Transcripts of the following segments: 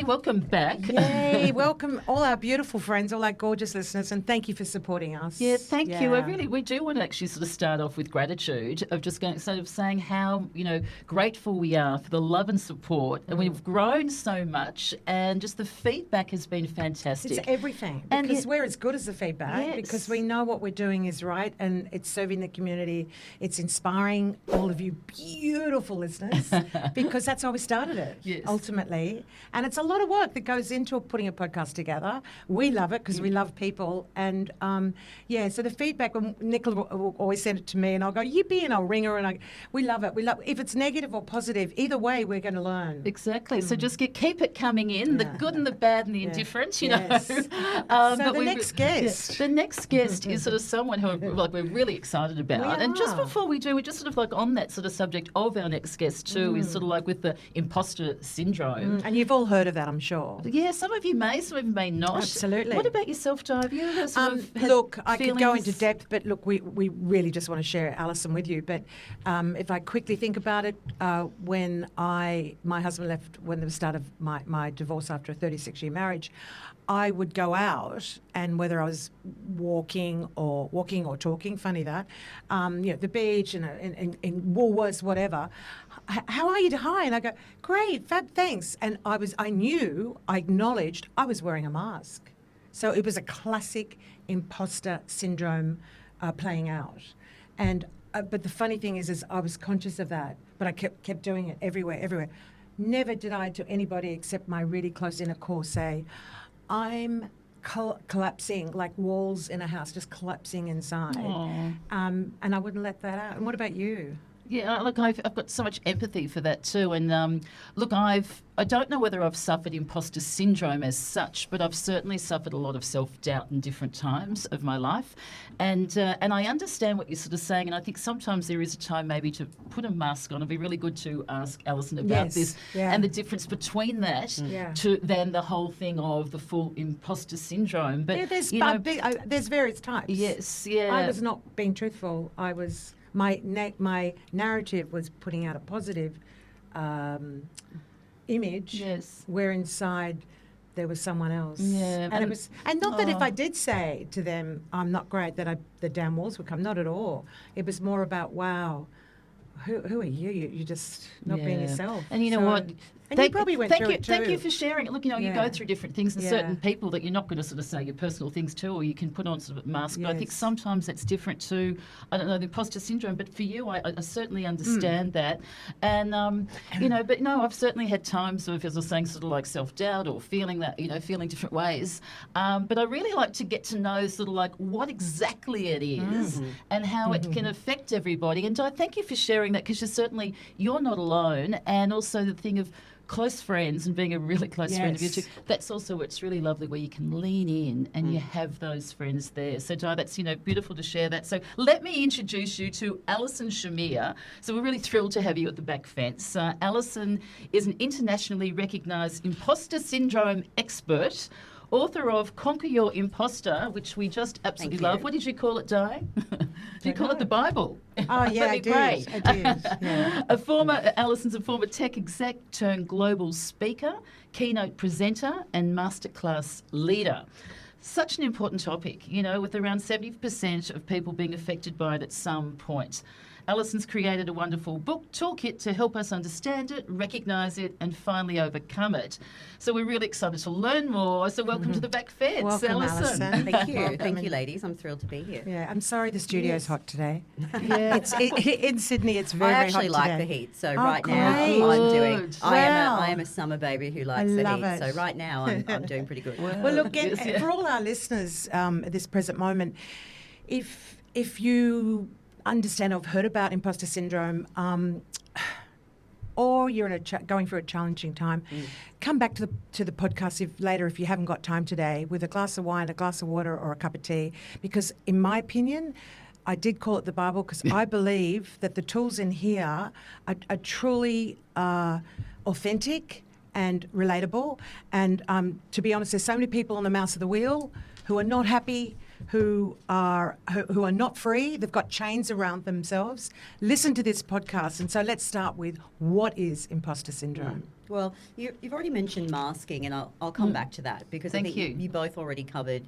welcome back. Yay, welcome all our beautiful friends, all our gorgeous listeners, and thank you for supporting us. Yeah, thank you. We do want to actually sort of start off with gratitude of just going, sort of saying how, grateful we are for the love and support. And we've grown so much, and just the feedback has been fantastic. It's everything, because we're as good as the feedback, because we know what we're doing is right, and it's serving the community. It's inspiring all of you beautiful listeners, because that's how we started it, ultimately. And it's a lot of work that goes into putting a podcast together. We love it because we love people. And, so the feedback, when Nicola will always send it to me, and I'll go, yippee, and I'll ring her, and we love it. If it's negative or positive, either way, we're going to learn. Exactly. So just keep it coming in, the good and the bad and the indifference, know. So the next guest. The next guest is sort of someone who we're really excited about. And just before we do, we're just sort of on that sort of subject of our next guest too, is sort of with the imposter syndrome. And you've all heard of that, I'm sure. Yeah, some of you may, some of you may not. Absolutely. What about yourself, Di? Have you ever sort of had look, I feelings? could go into depth, but look, we really just want to share Alison with you. But if I quickly think about it, when my husband left, when the start of my divorce after a 36-year marriage, I would go out, and whether I was walking or talking, funny that, the beach and in Woolworths, whatever. How are you? Hi, and I go, great, fab, thanks. And I acknowledged I was wearing a mask, so it was a classic imposter syndrome playing out. And but the funny thing is I was conscious of that, but I kept doing it everywhere. Never did I to anybody except my really close inner core say, I'm collapsing, like walls in a house, just collapsing inside. And I wouldn't let that out. And what about you? Yeah, look, I've got so much empathy for that too. And look, I don't know whether I've suffered imposter syndrome as such, but I've certainly suffered a lot of self-doubt in different times of my life. And I understand what you're sort of saying, and I think sometimes there is a time maybe to put a mask on. It'd be really good to ask Alison about this and the difference between that to then the whole thing of the full imposter syndrome. But there's various types. Yes, yeah. I was not being truthful. I was... My narrative was putting out a positive image, where inside there was someone else. Yeah, and it was, and not that if I did say to them, "I'm not great," that the damn walls would come. Not at all. It was more about, wow, who are you? You're just not being yourself. And you know what? And you probably went through it too. Thank you for sharing it. Look, you go through different things, and certain people that you're not going to sort of say your personal things to, or you can put on sort of a mask. But I think sometimes that's different to, I don't know, the imposter syndrome. But for you, I certainly understand that. And, but no, I've certainly had times of, as I was saying, sort of like self-doubt or feeling that, feeling different ways. But I really like to get to know sort of like what exactly it is and how it can affect everybody. And I thank you for sharing that, because you're not alone. And also the thing of close friends and being a really close friend of you too. That's also what's really lovely, where you can lean in and you have those friends there. So Di, that's beautiful to share that. So let me introduce you to Alison Shamir. So we're really thrilled to have you at the back fence. Alison is an internationally recognised imposter syndrome expert, author of Conquer Your Imposter, which we just absolutely love. What did you call it, Di? Did you call it the Bible? Oh, yeah, I did. Yeah. Alison's a former tech exec turned global speaker, keynote presenter, and masterclass leader. Such an important topic, with around 70% of people being affected by it at some point. Alison's created a wonderful book toolkit to help us understand it, recognise it, and finally overcome it. So we're really excited to learn more. So welcome to the back fence, welcome, Alison. Thank you. Thank you, ladies. I'm thrilled to be here. Yeah, I'm sorry the studio's hot today. In Sydney, it's very, very hot today. I actually like the heat, so right great. now I'm doing... Wow. I am a summer baby who likes the heat, it. so right now I'm doing pretty good. Well, look, for all our listeners at this present moment, if you understand or have heard about imposter syndrome, or you're going through a challenging time, come back to the podcast if you haven't got time today, with a glass of wine, a glass of water, or a cup of tea, because in my opinion, I did call it the Bible, because I believe that the tools in here are truly authentic and relatable. And to be honest, there's so many people on the mouse of the wheel who are not happy, who are not free. They've got chains around themselves. Listen to this podcast. And so let's start with, what is imposter syndrome? Well, you've already mentioned masking, and I'll come back to that, because I think you both already covered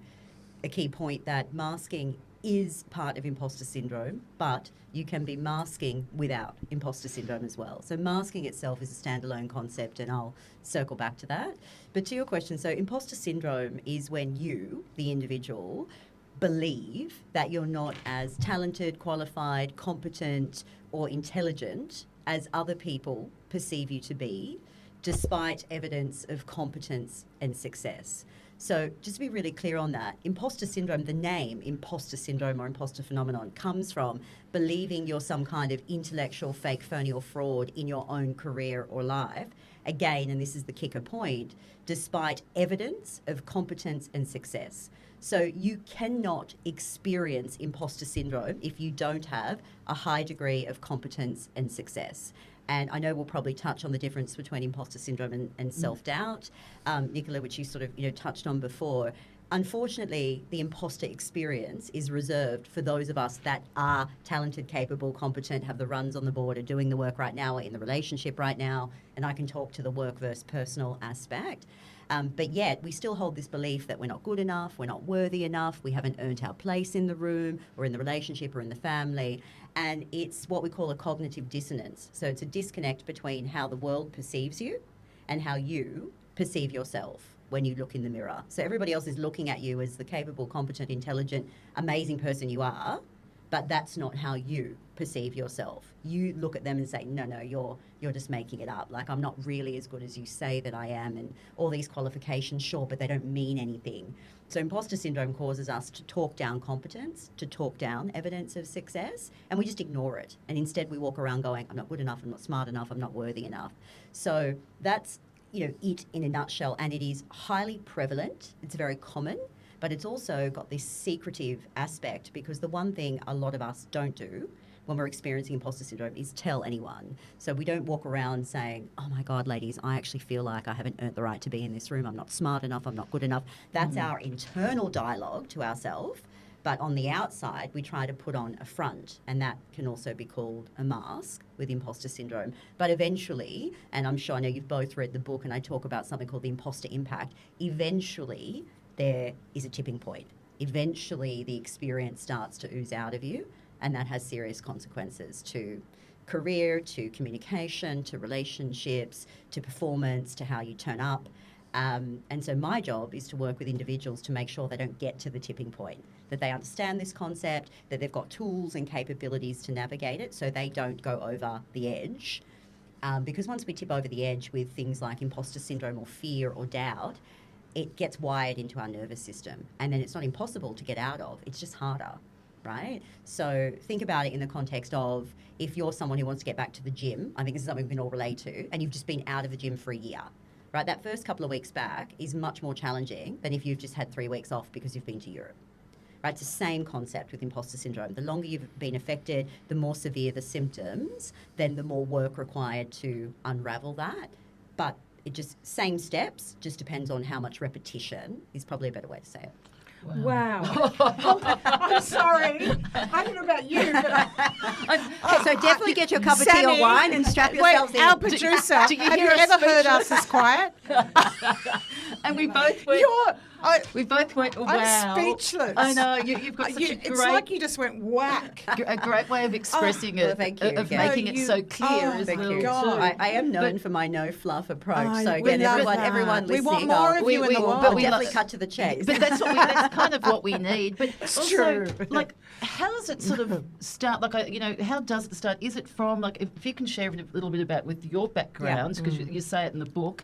a key point, that masking is part of imposter syndrome, but you can be masking without imposter syndrome as well. So masking itself is a standalone concept, and I'll circle back to that. But to your question, so imposter syndrome is when you, the individual, believe that you're not as talented, qualified, competent, or intelligent as other people perceive you to be, despite evidence of competence and success. So just to be really clear on that, imposter syndrome, the name imposter syndrome or imposter phenomenon, comes from believing you're some kind of intellectual fake, phony, or fraud in your own career or life. Again, and this is the kicker point, despite evidence of competence and success. So you cannot experience imposter syndrome if you don't have a high degree of competence and success. And I know we'll probably touch on the difference between imposter syndrome and self-doubt, Nicola, which you sort of touched on before. Unfortunately, the imposter experience is reserved for those of us that are talented, capable, competent, have the runs on the board, are doing the work right now, are in the relationship right now, and I can talk to the work versus personal aspect. But yet we still hold this belief that we're not good enough, we're not worthy enough, we haven't earned our place in the room or in the relationship or in the family. And it's what we call a cognitive dissonance. So it's a disconnect between how the world perceives you and how you perceive yourself when you look in the mirror. So everybody else is looking at you as the capable, competent, intelligent, amazing person you are, but that's not how you perceive yourself. You look at them and say, no, you're just making it up. Like, I'm not really as good as you say that I am, and all these qualifications, sure, but they don't mean anything. So imposter syndrome causes us to talk down competence, to talk down evidence of success, and we just ignore it. And instead we walk around going, I'm not good enough, I'm not smart enough, I'm not worthy enough. So that's, it in a nutshell, and it is highly prevalent. It's very common. But it's also got this secretive aspect, because the one thing a lot of us don't do when we're experiencing imposter syndrome is tell anyone. So we don't walk around saying, oh my God, ladies, I actually feel like I haven't earned the right to be in this room. I'm not smart enough. I'm not good enough. That's our internal dialogue to ourselves. But on the outside, we try to put on a front, and that can also be called a mask with imposter syndrome. But eventually, and I'm sure I know you've both read the book, and I talk about something called the imposter impact, eventually there is a tipping point. Eventually, the experience starts to ooze out of you, and that has serious consequences to career, to communication, to relationships, to performance, to how you turn up. And so my job is to work with individuals to make sure they don't get to the tipping point, that they understand this concept, that they've got tools and capabilities to navigate it so they don't go over the edge. Because once we tip over the edge with things like imposter syndrome or fear or doubt, it gets wired into our nervous system, and then it's not impossible to get out of. It's just harder, right? So think about it in the context of, if you're someone who wants to get back to the gym, I think this is something we can all relate to, and you've just been out of the gym for a year, right? That first couple of weeks back is much more challenging than if you've just had 3 weeks off because you've been to Europe. Right? It's the same concept with imposter syndrome. The longer you've been affected, the more severe the symptoms, then the more work required to unravel that. But it just, same steps, just depends on how much repetition is probably a better way to say it. Wow. I'm sorry. I don't know about you, but So definitely get your cup of tea or wine and strap yourselves in. Our producer, have you ever heard us this quiet? And we both went. We both went. Wow! I'm speechless. I know you've got such a great. It's like you just went whack. A great way of expressing it, thank you. of making it so clear as Thank well. you. Too. I am known for my no fluff approach. So we again, love everyone that. listening, We want more of you in the world. But we definitely cut to the chase. But that's kind of what we need. But It's also, true. like, how does it sort of start? Like, how does it start? Is it from, like, if you can share a little bit about with your backgrounds, because you say it in the book,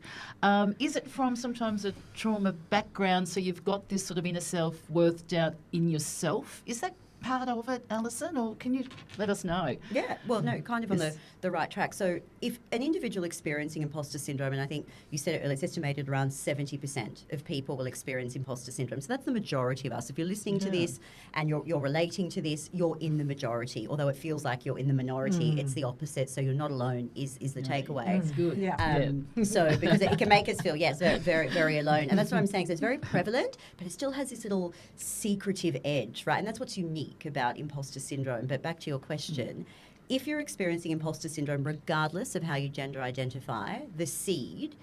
is it from sometimes a trauma background, so you've got this sort of inner self-worth doubt in yourself? Is that part of it, Alison, or can you let us know? Yeah, well, no, kind of on the right track. So if an individual experiencing imposter syndrome, and I think you said it earlier, it's estimated around 70% of people will experience imposter syndrome. So that's the majority of us. If you're listening to this and you're relating to this, you're in the majority. Although it feels like you're in the minority, it's the opposite. So you're not alone is the takeaway. That's good. So because it can make us feel, yes, very, very, very alone. And that's what I'm saying. So it's very prevalent, but it still has this little secretive edge, right? And that's what's unique about imposter syndrome. But back to your question, if you're experiencing imposter syndrome, regardless of how you gender identify, the seed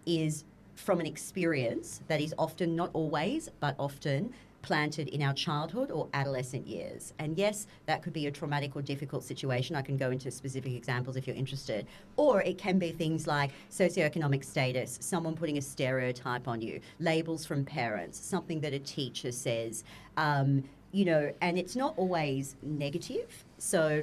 is from an experience that is often, not always, but often planted in our childhood or adolescent years. And yes, that could be a traumatic or difficult situation. I can go into specific examples if you're interested. Or it can be things like socioeconomic status, someone putting a stereotype on you, labels from parents, something that a teacher says, you know, and it's not always negative. So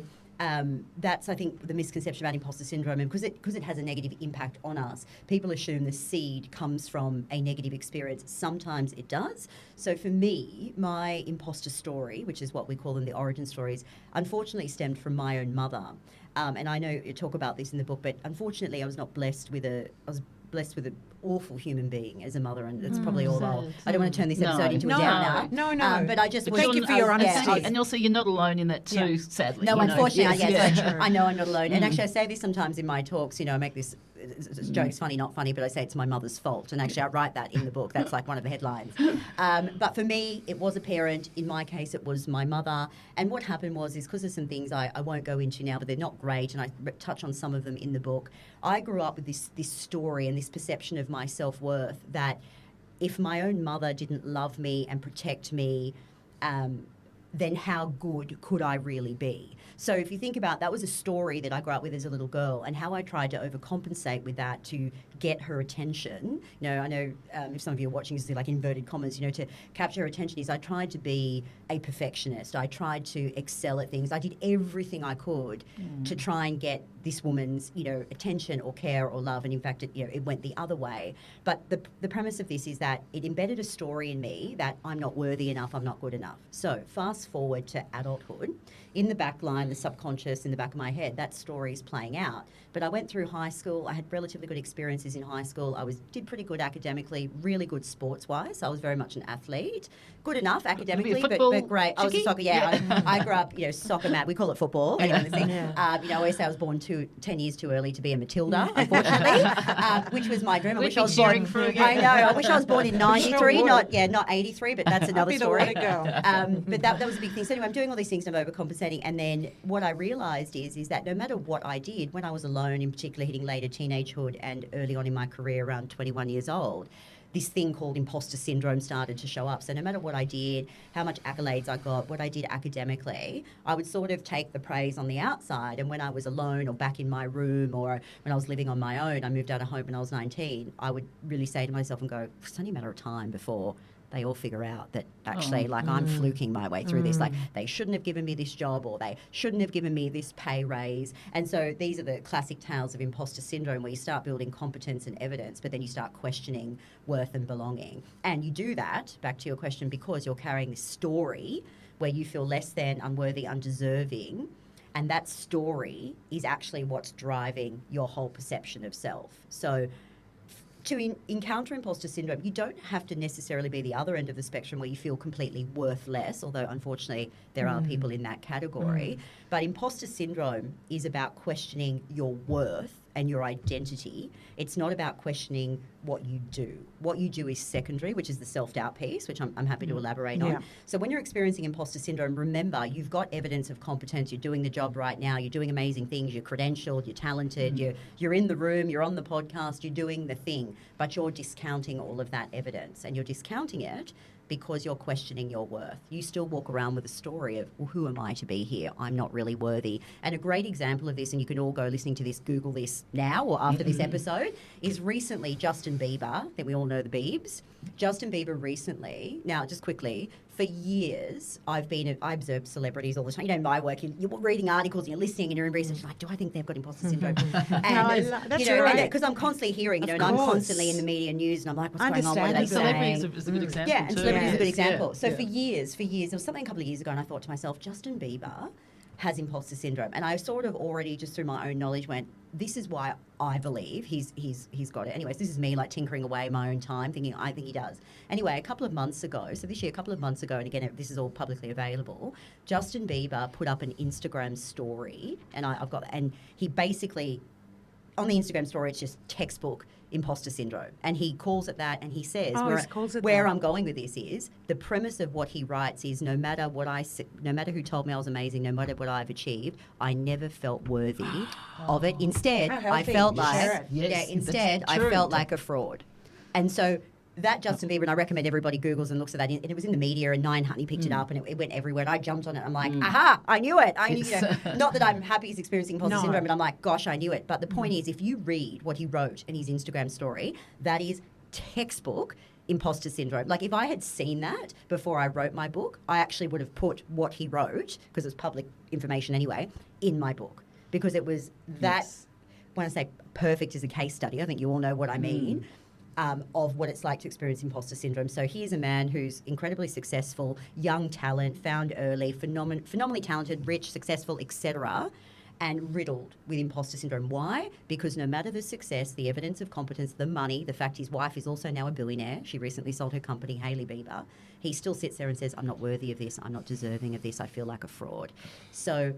that's, I think, the misconception about imposter syndrome, and because it has a negative impact on us, people assume the seed comes from a negative experience. Sometimes it does. So for me, my imposter story, which is what we call them, the origin stories, unfortunately stemmed from my own mother. And I know you talk about this in the book, but unfortunately I was blessed with an awful human being as a mother, and it's probably all I don't want to turn this episode into a downer. No. But I just thank you for your honesty. And also, you're not alone in that too, sadly. No, unfortunately, yes. I know I'm not alone. And actually, I say this sometimes in my talks. You know, I make this joke's funny, not funny, but I say it's my mother's fault. And actually, I write that in the book. That's like one of the headlines. But for me, it was a parent. In my case, it was my mother. And what happened was because of some things I won't go into now, but they're not great, and I touch on some of them in the book. I grew up with this story and this perception of my self-worth that if my own mother didn't love me and protect me, then how good could I really be? So if you think about that, was a story that I grew up with as a little girl, and how I tried to overcompensate with that to get her attention. You know, I know if some of you are watching, you see like inverted commas, you know, to capture her attention is I tried to be a perfectionist. I tried to excel at things. I did everything I could to try and get this woman's, you know, attention or care or love. And in fact, it went the other way. But the premise of this is that it embedded a story in me that I'm not worthy enough, I'm not good enough. So fast forward to adulthood. In the back line, the subconscious in the back of my head, that story is playing out. But I went through high school. I had relatively good experiences in high school. I did pretty good academically, really good sports-wise. I was very much an athlete. Good enough academically, but great. I was a soccer, I grew up, soccer mat. We call it football. You know, I always say I was born 10 years too early to be a Matilda, unfortunately, which was my dream. I wish I was born. I know. I wish I was born in 93, not 83, but that's another story. But that was a big thing. So anyway, I'm doing all these things and I'm overcompensating. And then what I realised is that no matter what I did, when I was alone, in particular hitting later teenagehood and early on in my career around 21 years old, this thing called imposter syndrome started to show up. So no matter what I did, how much accolades I got, what I did academically, I would sort of take the praise on the outside. And when I was alone or back in my room or when I was living on my own, I moved out of home when I was 19, I would really say to myself and go, it's only a matter of time before they all figure out that actually, I'm fluking my way through this. Like, they shouldn't have given me this job, or they shouldn't have given me this pay raise. And so these are the classic tales of imposter syndrome, where you start building competence and evidence, but then you start questioning worth and belonging. And you do that, back to your question, because you're carrying this story where you feel less than, unworthy, undeserving. And that story is actually what's driving your whole perception of self. So to encounter imposter syndrome, you don't have to necessarily be the other end of the spectrum where you feel completely worthless, although unfortunately there are people in that category. But imposter syndrome is about questioning your worth and your identity. It's not about questioning what you do. What you do is secondary, which is the self-doubt piece, which I'm happy to elaborate on. So when you're experiencing imposter syndrome, remember, you've got evidence of competence. You're doing the job right now. You're doing amazing things. You're credentialed. You're talented. You're in the room. You're on the podcast. You're doing the thing. But you're discounting all of that evidence. And you're discounting it because you're questioning your worth. You still walk around with a story of, well, who am I to be here? I'm not really worthy. And a great example of this, and you can all go listening to this, Google this now or after this episode, is recently Justin Bieber. I think we all know the Biebs. Justin Bieber recently, now just quickly, for years, I observe celebrities all the time. You know, my work, you're reading articles and you're listening and you're in research, like, do I think they've got imposter syndrome? That's right. Because I'm constantly hearing, and I'm constantly in the media news, and I'm like, what's going on? What are they saying? Celebrities is a good example. Yeah, and celebrities Celebrity is a good example. Yeah. So for years, there was something a couple of years ago, and I thought to myself, Justin Bieber has imposter syndrome, and I sort of already just through my own knowledge went, this is why I believe he's got it. Anyways, this is me like tinkering away my own time, thinking I think he does. Anyway, a couple of months ago, and again this is all publicly available, Justin Bieber put up an Instagram story, and and he basically on the Instagram story it's just textbook imposter syndrome, and he calls it that, and he says where I'm going with this is the premise of what he writes is no matter who told me I was amazing, no matter what I've achieved, I never felt worthy of it. Instead, I felt like I felt like a fraud. And so that Justin Bieber, and I recommend everybody Googles and looks at that, and it was in the media, and Nine Honey picked it up, and it went everywhere, and I jumped on it. I'm like, aha, I knew it. Not that I'm happy he's experiencing imposter syndrome, but I'm like, gosh, I knew it. But the point is, if you read what he wrote in his Instagram story, that is textbook imposter syndrome. Like if I had seen that before I wrote my book, I actually would have put what he wrote, because it's public information anyway, in my book, because it was that, when I say perfect as a case study, I think you all know what I mean. Of what it's like to experience imposter syndrome. So here's a man who's incredibly successful, young talent, found early, phenomenally talented, rich, successful, etc., and riddled with imposter syndrome. Why? Because no matter the success, the evidence of competence, the money, the fact his wife is also now a billionaire, she recently sold her company, Hailey Bieber, he still sits there and says, I'm not worthy of this, I'm not deserving of this, I feel like a fraud. So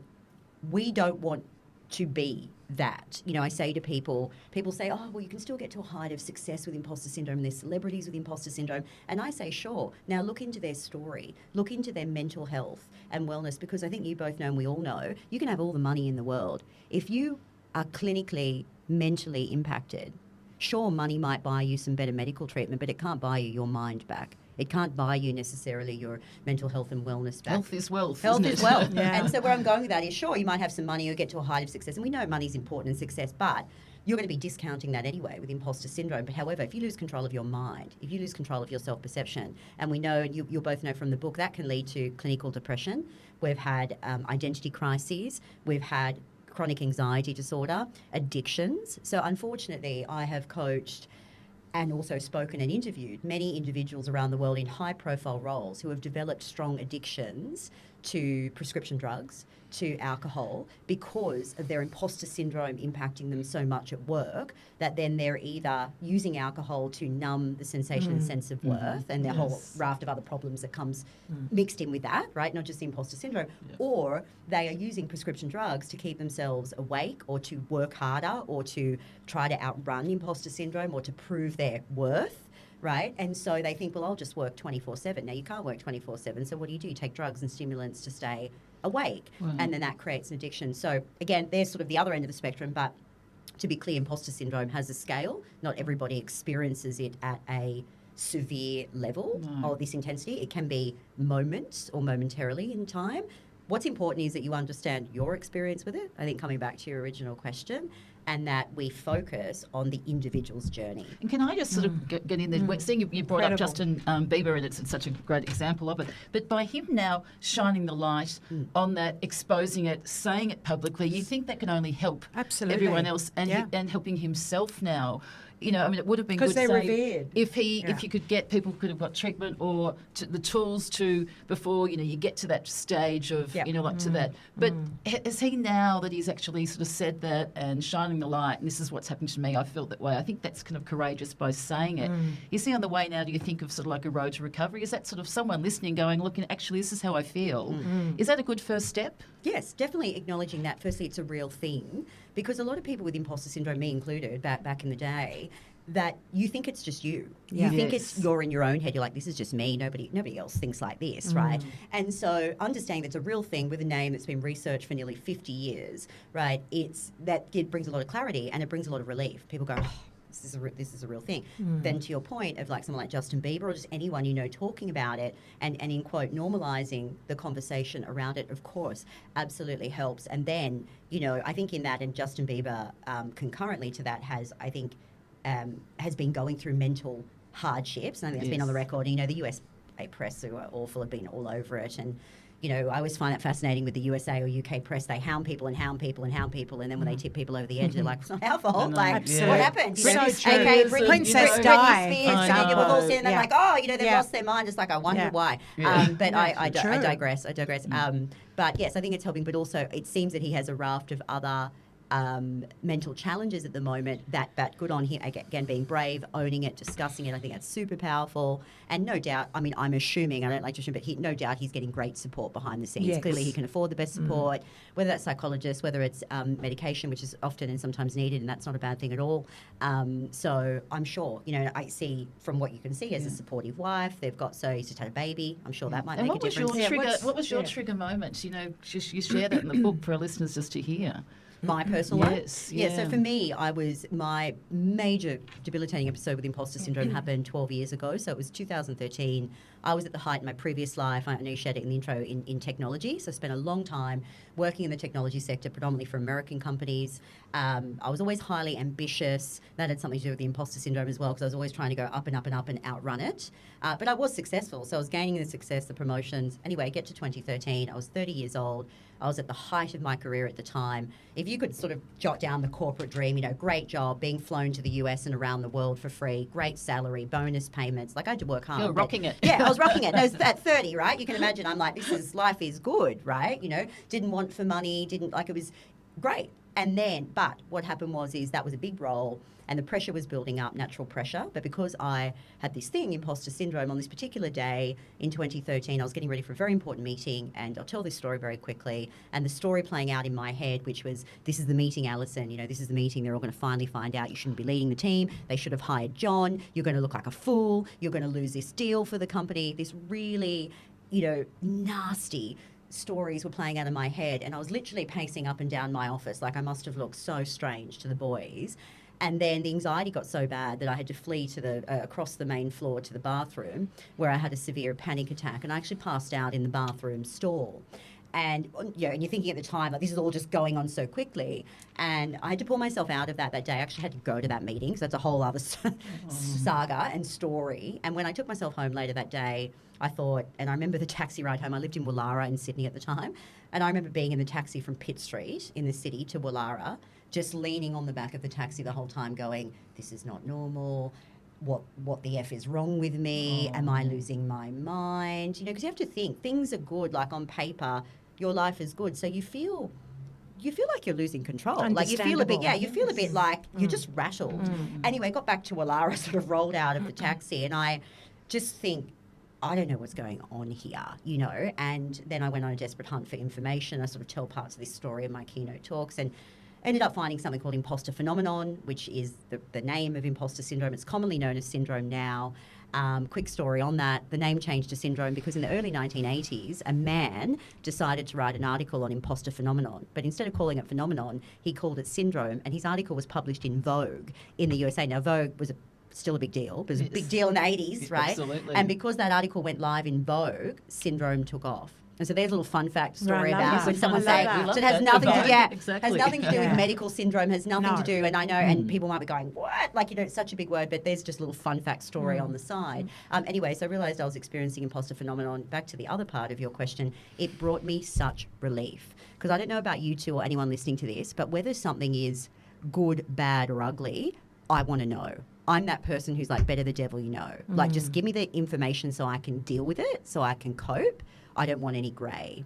we don't want to be that. I say to people say, oh, well, you can still get to a height of success with imposter syndrome. There's celebrities with imposter syndrome. And I say, sure. Now look into their story, look into their mental health and wellness, because I think you both know, and we all know, you can have all the money in the world. If you are clinically, mentally impacted, sure, money might buy you some better medical treatment, but it can't buy you your mind back. It can't buy you necessarily your mental health and wellness back. Health is wealth. Health isn't is it? wealth. Yeah. And so where I'm going with that is, sure, you might have some money or get to a height of success, and we know money's important in success, but you're going to be discounting that anyway with imposter syndrome. But however, if you lose control of your mind, if you lose control of your self-perception, and we know, and you'll both know from the book, that can lead to clinical depression. We've had identity crises. We've had chronic anxiety disorder, addictions. So unfortunately, I have coached and also spoken and interviewed many individuals around the world in high-profile roles who have developed strong addictions to prescription drugs, to alcohol, because of their imposter syndrome impacting them so much at work that then they're either using alcohol to numb the sensation and sense of worth and their whole raft of other problems that comes mixed in with that, right? Not just the imposter syndrome, or they are using prescription drugs to keep themselves awake or to work harder or to try to outrun imposter syndrome or to prove their worth. Right? And so they think, well, I'll just work 24/7. Now, you can't work 24/7. So what do? You take drugs and stimulants to stay awake. And then that creates an addiction. So, again, there's sort of the other end of the spectrum. But to be clear, imposter syndrome has a scale. Not everybody experiences it at a severe level of this intensity. It can be moments or momentarily in time. What's important is that you understand your experience with it. I think coming back to your original question, and that we focus on the individual's journey. And can I just sort of get in there? Seeing you brought up Justin Bieber, and it's such a great example of it. But by him now shining the light on that, exposing it, saying it publicly, you think that can only help everyone else, and and helping himself now. It would have been good, they're revered. If you could get people could have got treatment or the tools to before you get to that stage of to that. But is he now that he's actually sort of said that and shining the light, and this is what's happened to me, I felt that way. I think that's kind of courageous by saying it. Is he on the way now? Do you think of sort of like a road to recovery? Is that sort of someone listening going, look, actually this is how I feel? Is that a good first step? Yes, definitely acknowledging that. Firstly, it's a real thing, because a lot of people with imposter syndrome, me included, back in the day, that you think it's just you. You think you're in your own head. You're like, this is just me. Nobody else thinks like this, right? And so understanding that's a real thing with a name that's been researched for nearly 50 years, right? It brings a lot of clarity and it brings a lot of relief. People go, oh, this is a real thing. Then to your point of like someone like Justin Bieber or just anyone talking about it and in quote normalising the conversation around it, of course, absolutely helps. And then I think in that, and Justin Bieber concurrently to that has been going through mental hardships. And I think that's been on the record. The US press who are awful have been all over it, and I always find that fascinating with the USA or UK press. They hound people and hound people and hound people, and then when they tip people over the edge, they're like, "It's not our fault." Like, what happened? Princess Di. Exactly. We've all seen them like, "Oh, they've lost their mind." It's like, I wonder why. But I digress. But yes, I think it's helping. But also, it seems that he has a raft of other mental challenges at the moment that good on him, again, being brave, owning it, discussing it. I think that's super powerful. And no doubt, I mean, I'm assuming, I don't like to assume, but no doubt he's getting great support behind the scenes. Yes. Clearly he can afford the best support, whether that's psychologists, whether it's medication, which is often and sometimes needed, and that's not a bad thing at all. So I'm sure, I see from what you can see as a supportive wife, he's just had a baby. I'm sure that might make a difference. What was your trigger moment? You share that in the book for our listeners just to hear. My personal one? Yeah. So for me, my major debilitating episode with imposter syndrome happened 12 years ago. So it was 2013. I was at the height in my previous life. I know you shared it in the intro in technology. So I spent a long time working in the technology sector, predominantly for American companies. I was always highly ambitious. That had something to do with the imposter syndrome as well, because I was always trying to go up and up and up and outrun it. But I was successful. So I was gaining the success, the promotions. Anyway, get to 2013. I was 30 years old. I was at the height of my career at the time. If you could sort of jot down the corporate dream, great job, being flown to the US and around the world for free, great salary, bonus payments. Like, I had to work hard. You're rocking it. Yeah, I was rocking it. No, at 30, right? You can imagine I'm like, life is good, right? Didn't want for money, it was great. And then, but what happened is that was a big role and the pressure was building up, natural pressure. But because I had this thing, imposter syndrome, on this particular day in 2013, I was getting ready for a very important meeting, and I'll tell this story very quickly. And the story playing out in my head, which was, this is the meeting, Alison, this is the meeting. They're all going to finally find out you shouldn't be leading the team. They should have hired John. You're going to look like a fool. You're going to lose this deal for the company. This really, nasty stories were playing out in my head, and I was literally pacing up and down my office like I must have looked so strange to the boys. And then the anxiety got so bad that I had to flee to across the main floor to the bathroom, where I had a severe panic attack, and I actually passed out in the bathroom stall. And and you're thinking at the time, like, this is all just going on so quickly. And I had to pull myself out of that day. I actually had to go to that meeting, so that's a whole other saga and story. And when I took myself home later that day, I thought, and I remember the taxi ride home. I lived in Woollahra in Sydney at the time. And I remember being in the taxi from Pitt Street in the city to Woollahra, just leaning on the back of the taxi the whole time going, this is not normal. What the F is wrong with me? Am I losing my mind? Because you have to think, things are good, like on paper, your life is good. So you feel like you're losing control. Like you feel a bit like you're just rattled. Anyway, got back to Woollahra, sort of rolled out of the taxi, and I just think, I don't know what's going on here, and then I went on a desperate hunt for information. I sort of tell parts of this story in my keynote talks, and ended up finding something called imposter phenomenon, which is the name of imposter syndrome. It's commonly known as syndrome now. Quick story on that. The name changed to syndrome because in the early 1980s, a man decided to write an article on imposter phenomenon. But instead of calling it phenomenon, he called it syndrome. And his article was published in Vogue in the USA. Now, Vogue was still a big deal. It was a big deal in the 80s, right? Absolutely. And because that article went live in Vogue, syndrome took off. And so there's a little fun fact story about when someone say so it has nothing to has nothing to do with medical syndrome, has nothing to do, and I know, and people might be going, what? Like, it's such a big word, but there's just a little fun fact story on the side. Anyway, so I realised I was experiencing imposter phenomenon. Back to the other part of your question, it brought me such relief. Because I don't know about you two or anyone listening to this, but whether something is good, bad or ugly, I want to know. I'm that person who's like, better the devil you know. Like, just give me the information so I can deal with it, so I can cope. I don't want any grey,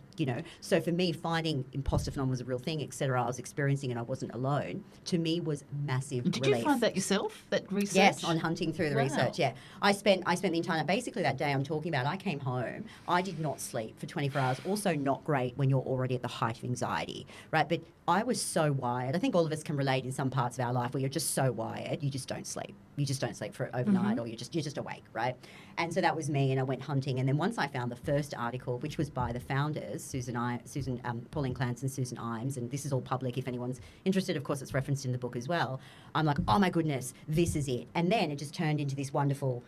So for me, finding imposter phenomenon was a real thing, etc. I was experiencing and I wasn't alone. To me, was massive relief. Did you find that yourself, that research? Yes, on hunting through the research, yeah. I spent the entire night, basically that day I'm talking about, I came home, I did not sleep for 24 hours. Also not great when you're already at the height of anxiety, right? But I was so wired. I think all of us can relate in some parts of our life where you're just so wired, you just don't sleep. You just don't sleep for overnight, or you're just awake, right? And so that was me, and I went hunting. And then once I found the first article, which was by the founders, Pauline Clance and Susan Imes, and this is all public if anyone's interested. Of course, it's referenced in the book as well. I'm like, oh my goodness, this is it. And then it just turned into this wonderful,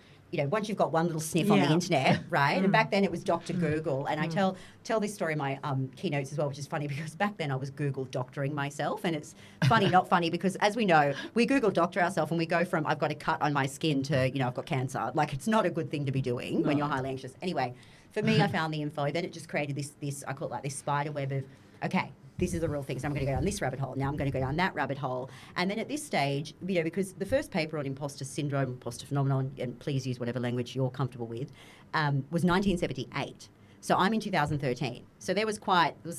once you've got one little sniff on the internet, right? And back then it was Dr. Google. And I tell this story in my keynotes as well, which is funny because back then I was Google doctoring myself. And it's funny, not funny, because as we know, we Google doctor ourselves and we go from I've got a cut on my skin to, I've got cancer. Like, it's not a good thing to be doing when you're highly anxious. Anyway, for me, I found the info. Then it just created this I call it like this spider web of, okay, this is the real thing. So I'm going to go down this rabbit hole. Now I'm going to go down that rabbit hole. And then at this stage, because the first paper on imposter syndrome, imposter phenomenon, and please use whatever language you're comfortable with, was 1978. So I'm in 2013. So there was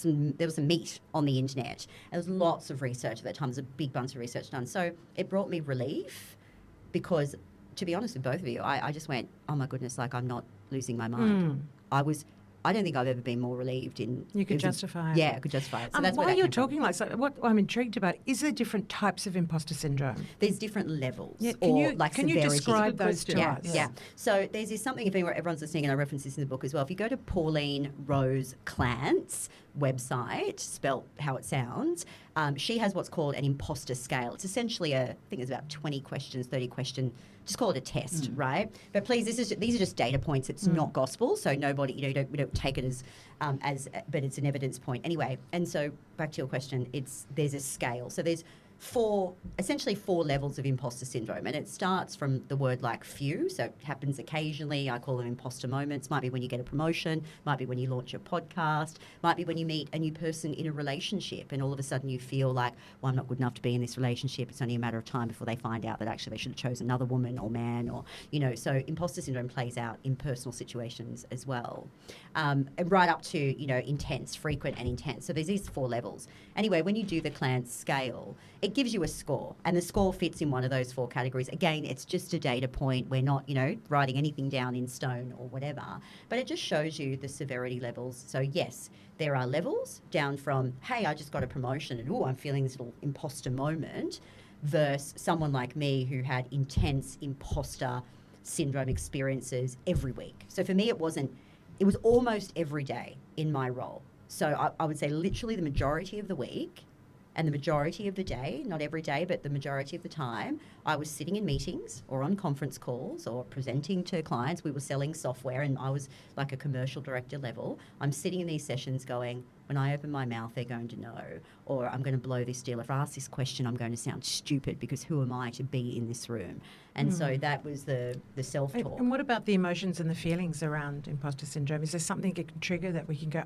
some meat on the internet. And there was lots of research at that time. There's a big bunch of research done. So it brought me relief because, to be honest with both of you, I just went, oh my goodness, like I'm not losing my mind. I don't think I've ever been more relieved in... You could justify it. Yeah, I could justify it. So that's while you're talking, what I'm intrigued about, is there different types of imposter syndrome? There's different levels. Yeah, can you describe those to us? Yeah. So there's something, if everyone's listening, and I reference this in the book as well, if you go to Pauline Rose Clant's website, spelt how it sounds, she has what's called an imposter scale. It's essentially I think it's about 20 questions, 30 questions. Just call it a test, right? But please, these are just data points. It's not gospel, so nobody, we don't take it as, but it's an evidence point anyway. And so back to your question, there's a scale. So there's essentially four levels of imposter syndrome, and it starts from the word like few. So it happens occasionally. I call them imposter moments. Might be when you get a promotion, might be when you launch a podcast, might be when you meet a new person in a relationship and all of a sudden you feel like, well, I'm not good enough to be in this relationship. It's only a matter of time before they find out that actually they should have chosen another woman or man, or so imposter syndrome plays out in personal situations as well, and right up to intense, frequent and intense. So there's these four levels. Anyway, when you do the Clance scale, it gives you a score, and the score fits in one of those four categories. Again, it's just a data point. We're not, writing anything down in stone or whatever, but it just shows you the severity levels. So yes, there are levels down from, hey, I just got a promotion and I'm feeling this little imposter moment, versus someone like me who had intense imposter syndrome experiences every week. So for me, it was almost every day in my role. So I would say literally the majority of the week and the majority of the day, not every day, but the majority of the time, I was sitting in meetings or on conference calls or presenting to clients. We were selling software and I was like a commercial director level. I'm sitting in these sessions going, when I open my mouth, they're going to know, or I'm going to blow this deal. If I ask this question, I'm going to sound stupid because who am I to be in this room? And so that was the self-talk. And what about the emotions and the feelings around imposter syndrome? Is there something it can trigger that we can go,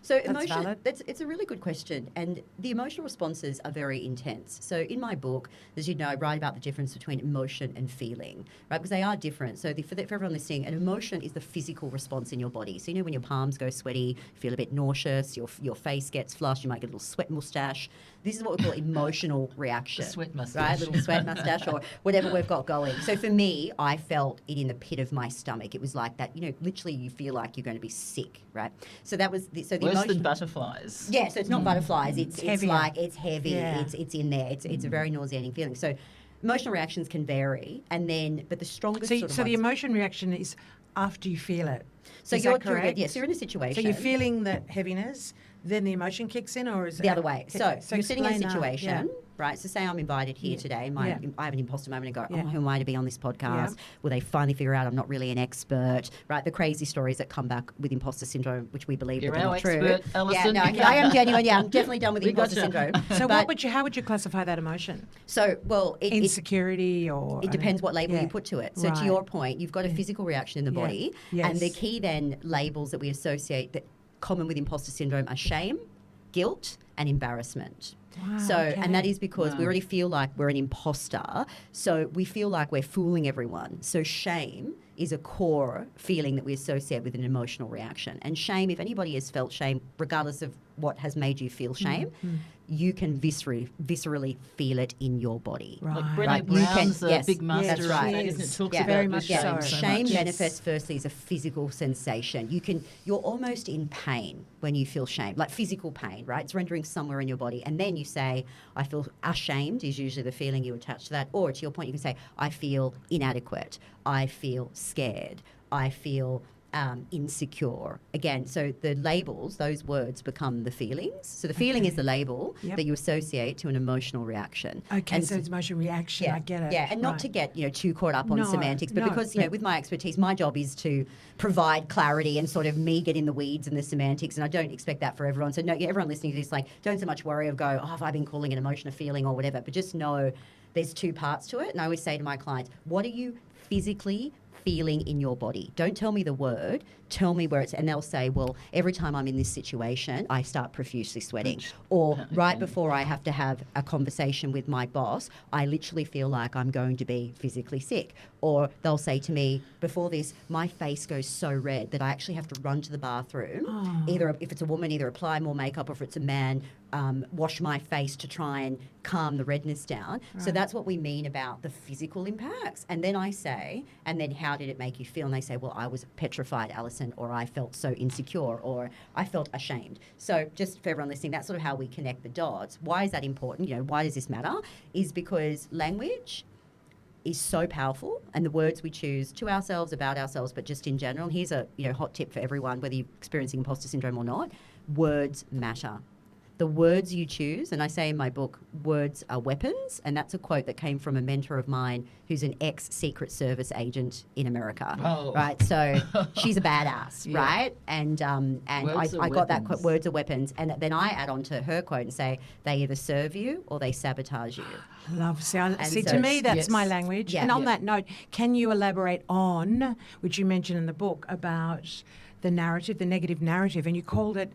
So emotion, it's a really good question, and the emotional responses are very intense. So in my book, as you know, I write about the difference between emotion and feeling, right? Because they are different. So for everyone listening, an emotion is the physical response in your body. So when your palms go sweaty, you feel a bit nauseous, your face gets flushed, you might get a little sweat moustache. This is what we call emotional reaction. The sweat moustache. Right? Little sweat moustache or whatever we've got going. So for me, I felt it in the pit of my stomach. It was like that, literally you feel like you're going to be sick, right? So that was the worse than butterflies. Yeah, so it's not butterflies. It's like it's heavy. Yeah. It's in there. It's a very nauseating feeling. So emotional reactions can vary, but the strongest. So the emotion reaction is after you feel it. So is you're that correct? Yes, you're in a situation. So you're feeling that heaviness, then the emotion kicks in, or is the other way? So you're sitting in a explain situation. Right, so say I'm invited here today. I have an imposter moment and go, who am I to be on this podcast? Will they finally figure out I'm not really an expert? Right, the crazy stories that come back with imposter syndrome, which we believe are not true. Expert, Alison. Yeah, no, I am genuine. Yeah, I'm definitely done with imposter syndrome. So how would you classify that emotion? So, insecurity or... It depends what label you put to it. So to your point, you've got a physical reaction in the body. Yes. And the key then labels that we associate that common with imposter syndrome are shame, guilt, and embarrassment. Wow, and that is because we already feel like we're an imposter, so we feel like we're fooling everyone. So shame is a core feeling that we associate with an emotional reaction. And shame, if anybody has felt shame, regardless of what has made you feel shame, you can viscerally feel it in your body. Right. Like Brené Brown's big master. That's right. Isn't it? Talks very about much shame. Shame manifests firstly as a physical sensation. You're almost in pain when you feel shame, like physical pain, right? It's rendering somewhere in your body. And then you say, I feel ashamed is usually the feeling you attach to that. Or to your point, you can say, I feel inadequate. I feel scared. I feel insecure. Again, so the labels, those words become the feelings. So the feeling is the label that you associate to an emotional reaction. Okay, and so it's emotional reaction. I get it. Yeah, and not to get too caught up on semantics, but because with my expertise, my job is to provide clarity and sort of me get in the weeds and the semantics, and I don't expect that for everyone. So no, everyone listening to this, like, don't so much worry of have I been calling an emotion a feeling or whatever, but just know there's two parts to it. And I always say to my clients, what are you physically feeling in your body? Don't tell me the word, tell me where it's, and they'll say, well, every time I'm in this situation, I start profusely sweating. Or right before I have to have a conversation with my boss, I literally feel like I'm going to be physically sick. Or they'll say to me, before this, my face goes so red that I actually have to run to the bathroom. Either if it's a woman, either apply more makeup, or if it's a man, wash my face to try and calm the redness down. Right. So that's what we mean about the physical impacts. And then I say, and then how did it make you feel? And they say, well, I was petrified, Alison, or I felt so insecure, or I felt ashamed. So just for everyone listening, that's sort of how we connect the dots. Why is that important? Why does this matter? Is because language is so powerful, and the words we choose to ourselves, about ourselves, but just in general. And here's a hot tip for everyone, whether you're experiencing imposter syndrome or not, words matter. The words you choose, and I say in my book, words are weapons, and that's a quote that came from a mentor of mine who's an ex-Secret Service agent in America, right? So she's a badass, right? And I got that quote, words are weapons, and then I add on to her quote and say, they either serve you or they sabotage you. Love. See, to me, that's my language. Yeah. And on that note, can you elaborate on, which you mentioned in the book, about the narrative, the negative narrative, and you called it,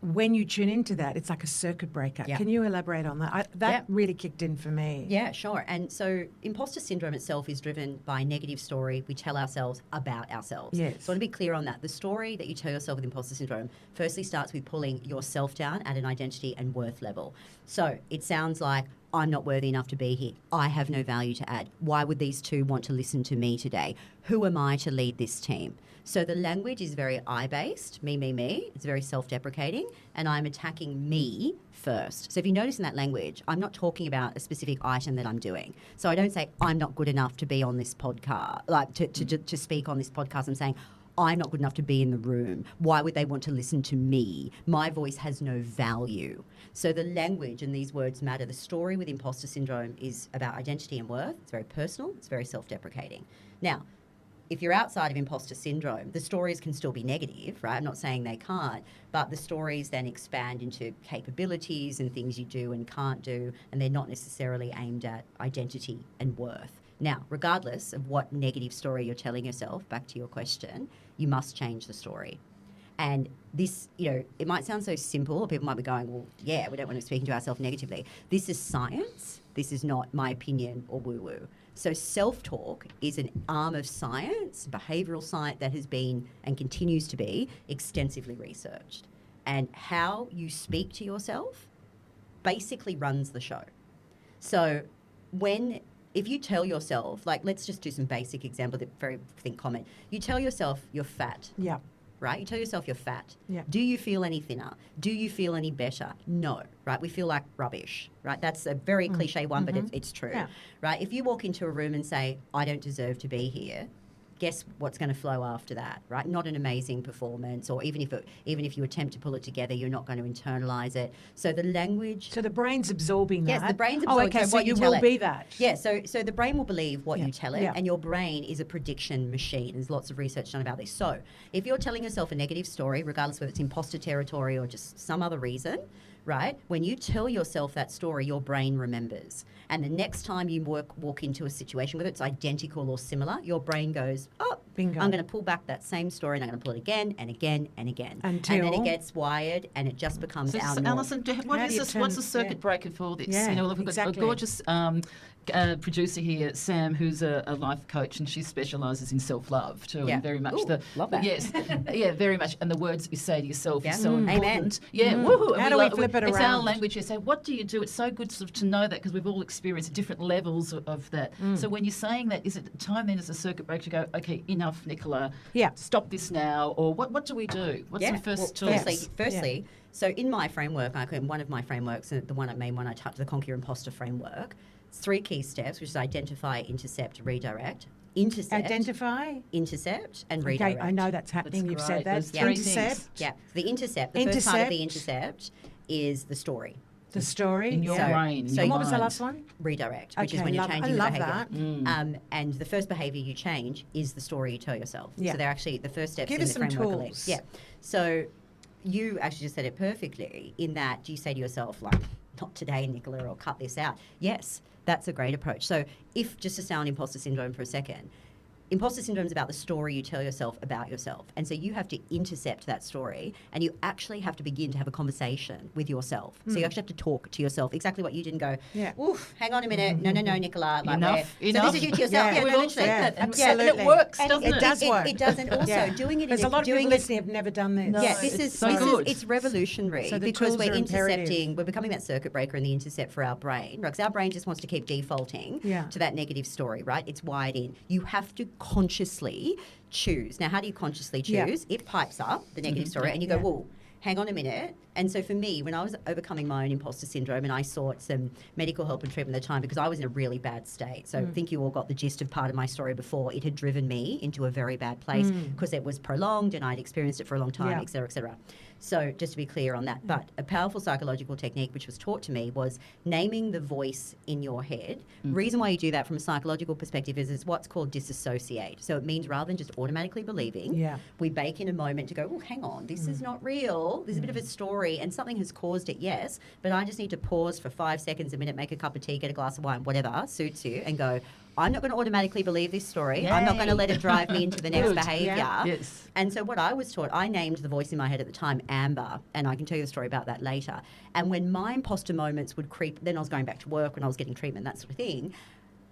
when you tune into that, it's like a circuit breaker. Yeah. Can you elaborate on that? That really kicked in for me. Yeah, sure. And so imposter syndrome itself is driven by a negative story we tell ourselves about ourselves. Yes. So I want to be clear on that. The story that you tell yourself with imposter syndrome firstly starts with pulling yourself down at an identity and worth level. So it sounds like, I'm not worthy enough to be here. I have no value to add. Why would these two want to listen to me today? Who am I to lead this team? So the language is very I-based, me. It's very self-deprecating, and I'm attacking me first. So if you notice in that language, I'm not talking about a specific item that I'm doing. So I don't say, I'm not good enough to be on this podcast, like to speak on this podcast. I'm saying, I'm not good enough to be in the room. Why would they want to listen to me? My voice has no value. So the language and these words matter. The story with imposter syndrome is about identity and worth. It's very personal. It's very self-deprecating. Now, if you're outside of imposter syndrome, the stories can still be negative, right? I'm not saying they can't, but the stories then expand into capabilities and things you do and can't do, and they're not necessarily aimed at identity and worth. Now, regardless of what negative story you're telling yourself, back to your question, you must change the story. And this, it might sound so simple, or people might be going, well, yeah, we don't want to be speaking to ourselves negatively. This is science. This is not my opinion or woo-woo. So self-talk is an arm of science, behavioural science, that has been and continues to be extensively researched. And how you speak to yourself basically runs the show. So if you tell yourself, like, let's just do some basic example, the very common. You tell yourself you're fat. Yeah. Right? You tell yourself you're fat. Yeah. Do you feel any thinner? Do you feel any better? No. Right? We feel like rubbish. Right? That's a very cliche one, but it's true. Yeah. Right? If you walk into a room and say, I don't deserve to be here, guess what's going to flow after that, right? Not an amazing performance, or even if you attempt to pull it together, you're not going to internalize it. So the language... So the brain's absorbing that. Yes, the brain's absorbing okay, so what you tell will it. Be that. Yeah, so the brain will believe what you tell it, and your brain is a prediction machine. There's lots of research done about this. So if you're telling yourself a negative story, regardless whether it's imposter territory or just some other reason, right? When you tell yourself that story, your brain remembers. And the next time you walk into a situation, whether it's identical or similar, your brain goes, oh, bingo. I'm going to pull back that same story, and I'm going to pull it again and again and again. Until... And then it gets wired, and it just becomes our norm. Alison, what's the circuit breaker for this? Yeah, We've got a gorgeous producer here, Sam, who's a life coach, and she specialises in self-love too, and very much love that. Yes, yeah, very much. And the words that you say to yourself is so Amen. important. Yeah, woohoo! How do we flip it around? It's our language. You say, what do you do? It's so good sort of to know that, because we've all experienced different levels of that. So when you're saying that, is it time then as a circuit breaker to go, okay, enough, Nicola. Yeah. Stop this now, or what do we do? What's the first tool? Firstly, so in my framework, one of my frameworks, the main one I touched, the Conquer Your Imposter framework, it's 3 key steps, which is identify, intercept, redirect. intercept, and redirect. Okay, I know that's happening. That's You've great. said that. Those three Intercept. things. Yeah. The intercept, the first part of the intercept is the story. The story. In your brain. So And your what was the mind. last one? Redirect, which Okay, is when you're changing the I love behaviour. that. And the first behaviour you change is the story you tell yourself. Yeah. So they're actually the first steps Give in us the some framework. tools. Yeah. So you actually just said it perfectly in that you say to yourself, like, not today, Nicola, or cut this out. Yes, that's a great approach. So if, just to stay on imposter syndrome for a second, imposter syndrome is about the story you tell yourself about yourself. And so you have to intercept that story and you actually have to begin to have a conversation with yourself. So you actually have to talk to yourself. Exactly what you didn't go, oof, hang on a minute. No, Nicola. Like Enough. So this is you to yourself. Yeah. No, literally. Absolutely. And it works, And doesn't it? It does work. It does. And also Yeah. doing it There's a lot of people listening have never done this. No. Yeah, this it's is so good. it's revolutionary So the because tools we're are imperative. intercepting, we're becoming that circuit breaker in the intercept for our brain, right? Because our brain just wants to keep defaulting to that negative story, right? It's wired in. You have to consciously choose. Now, how do you consciously choose? It pipes up the negative story and you go, whoa, hang on a minute. And so for me, when I was overcoming my own imposter syndrome and I sought some medical help and treatment at the time because I was in a really bad state. So I think you all got the gist of part of my story before. It had driven me into a very bad place because it was prolonged and I'd experienced it for a long time, et cetera, et cetera. So just to be clear on that. But a powerful psychological technique which was taught to me was naming the voice in your head. Reason why you do that from a psychological perspective is what's called disassociate. So it means rather than just automatically believing, we bake in a moment to go, oh, hang on, this is not real. There's a bit of a story and something has caused it, yes, but I just need to pause for 5 seconds, a minute, make a cup of tea, get a glass of wine, whatever suits you, and go, I'm not going to automatically believe this story. Yay. I'm not going to let it drive me into the next behaviour. Yes. And so what I was taught, I named the voice in my head at the time Amber, and I can tell you the story about that later. And when my imposter moments would creep, then I was going back to work when I was getting treatment, that sort of thing,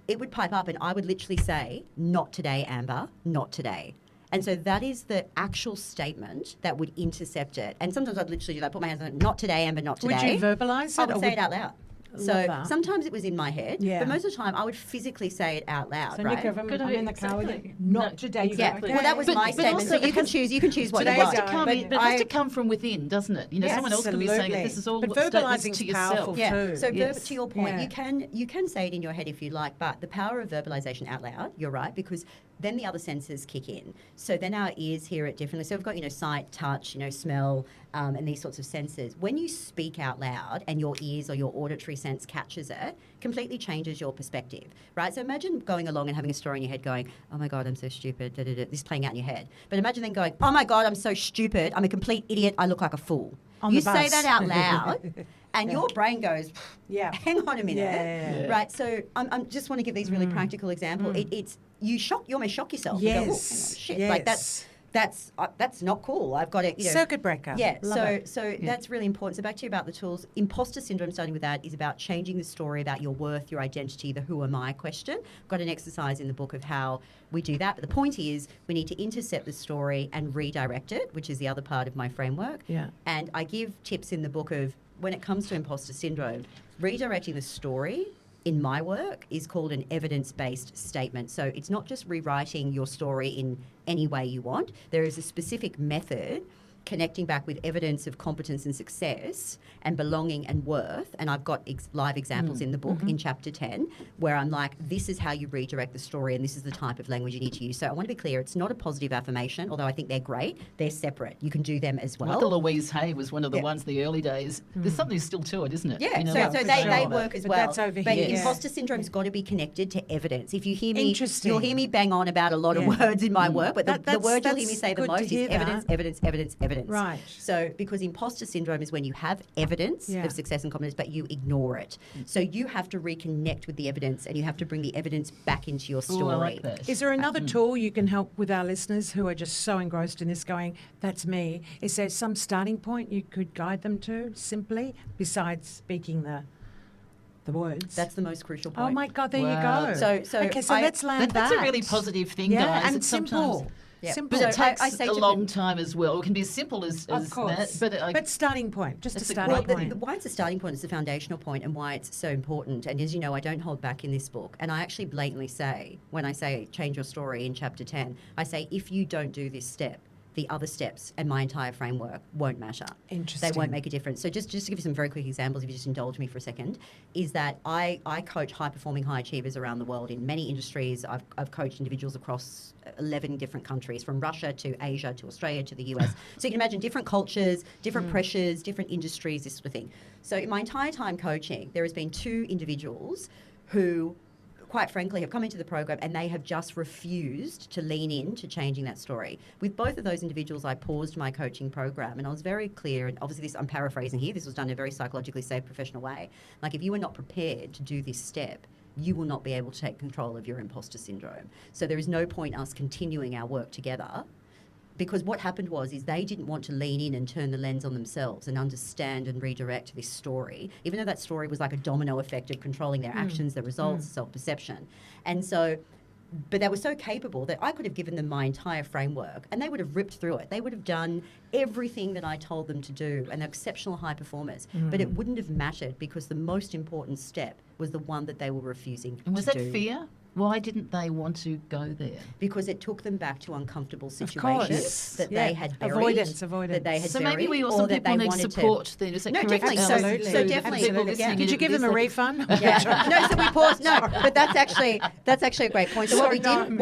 it would pipe up and I would literally say, not today, Amber, not today. And so that is the actual statement that would intercept it. And sometimes I'd literally do that, put my hands on it, not today, Amber, not today. Would you verbalise it? I would say it out loud. So that. sometimes it was in my head, but most of the time I would physically say it out loud, So right? Nick, I'm in the car with you. Not today. You Yeah, go, well, that was But- my but statement. also So you can choose what you Today's want. going, But it has to I- come from within, doesn't it? You know, someone else could be saying it. This is all But statements verbalising's to yourself. powerful Yeah. too. So Yes. to your point, Yeah. you can say it in your head if you like, but the power of verbalization out loud, you're right, because then the other senses kick in. So then our ears hear it differently. So we've got, sight, touch, smell, and these sorts of senses. When you speak out loud and your ears or your auditory sense catches it, completely changes your perspective, right? So imagine going along and having a story in your head going, oh my God, I'm so stupid, this is playing out in your head. But imagine then going, oh my God, I'm so stupid, I'm a complete idiot, I look like a fool. You say that out loud and your brain goes, hang on a minute, right? So I just want to give these really practical examples. It's you almost shock yourself. Yes. You go, oh, hang on, shit, like that's not cool. I've got it. Circuit breaker. Yeah. Love So that's really important. So back to you about the tools. Imposter syndrome, starting with that, is about changing the story about your worth, your identity, the who am I question. I've got an exercise in the book of how we do that. But the point is we need to intercept the story and redirect it, which is the other part of my framework. Yeah. And I give tips in the book of when it comes to imposter syndrome, redirecting the story in my work is called an evidence-based statement. So it's not just rewriting your story in any way you want. There is a specific method connecting back with evidence of competence and success and belonging and worth. And I've got live examples in the book in chapter 10 where I'm like, this is how you redirect the story and this is the type of language you need to use. So I want to be clear, it's not a positive affirmation, although I think they're great. They're separate. You can do them as well. Michael Louise Hay was one of the ones in the early days. There's something still to it, isn't it? Yeah, so they work as But well. that's over but here. imposter syndrome's got to be connected to evidence. If you hear me, Interesting. you'll hear me bang on about a lot of words in my work, but the word you'll hear me say the good to most hear is that. evidence. Right. So because imposter syndrome is when you have evidence of success and competence, but you ignore it. So you have to reconnect with the evidence and you have to bring the evidence back into your story. Ooh, I like that. Is there another tool you can help with our listeners who are just so engrossed in this going, that's me? Is there some starting point you could guide them to simply, besides speaking the words? That's the most crucial point. Oh my God, there Wow. you go. So let's land That's that. a really positive thing, Yeah, guys. and It's simple. sometimes- Yeah. Simple. But it So I takes say a to long them- time as well. It can be as simple as Of course. that. But starting point, just a That's a starting great point. Why it's a starting point is the foundational point and why it's so important. And as you know, I don't hold back in this book. And I actually blatantly say, when I say change your story in chapter 10, I say, if you don't do this step, the other steps and my entire framework won't matter. Interesting. They won't make a difference. So just to give you some very quick examples, if you just indulge me for a second, is that I coach high-performing high achievers around the world in many industries. I've coached individuals across 11 different countries, from Russia to Asia to Australia to the US. So you can imagine different cultures, different pressures, different industries, this sort of thing. So in my entire time coaching, there has been 2 individuals who, quite frankly, have come into the program and they have just refused to lean in to changing that story. With both of those individuals, I paused my coaching program and I was very clear, and obviously this, I'm paraphrasing here, this was done in a very psychologically safe professional way. Like, if you are not prepared to do this step, you will not be able to take control of your imposter syndrome. So there is no point us continuing our work together, because what happened is they didn't want to lean in and turn the lens on themselves and understand and redirect this story, even though that story was like a domino effect of controlling their actions, their results, self-perception. And so, but they were so capable that I could have given them my entire framework and they would have ripped through it. They would have done everything that I told them to do, and they're exceptional high performers. But it wouldn't have mattered, because the most important step was the one that they were refusing to do. And was that fear? Why didn't they want to go there? Because it took them back to uncomfortable situations that they had buried. Avoidance. That they had so buried, maybe we also people need support then. Is that correct? Definitely. Absolutely. So definitely. Yeah. Did you give them a refund? Yeah. No, so we paused. No, but that's actually a great point. So what we did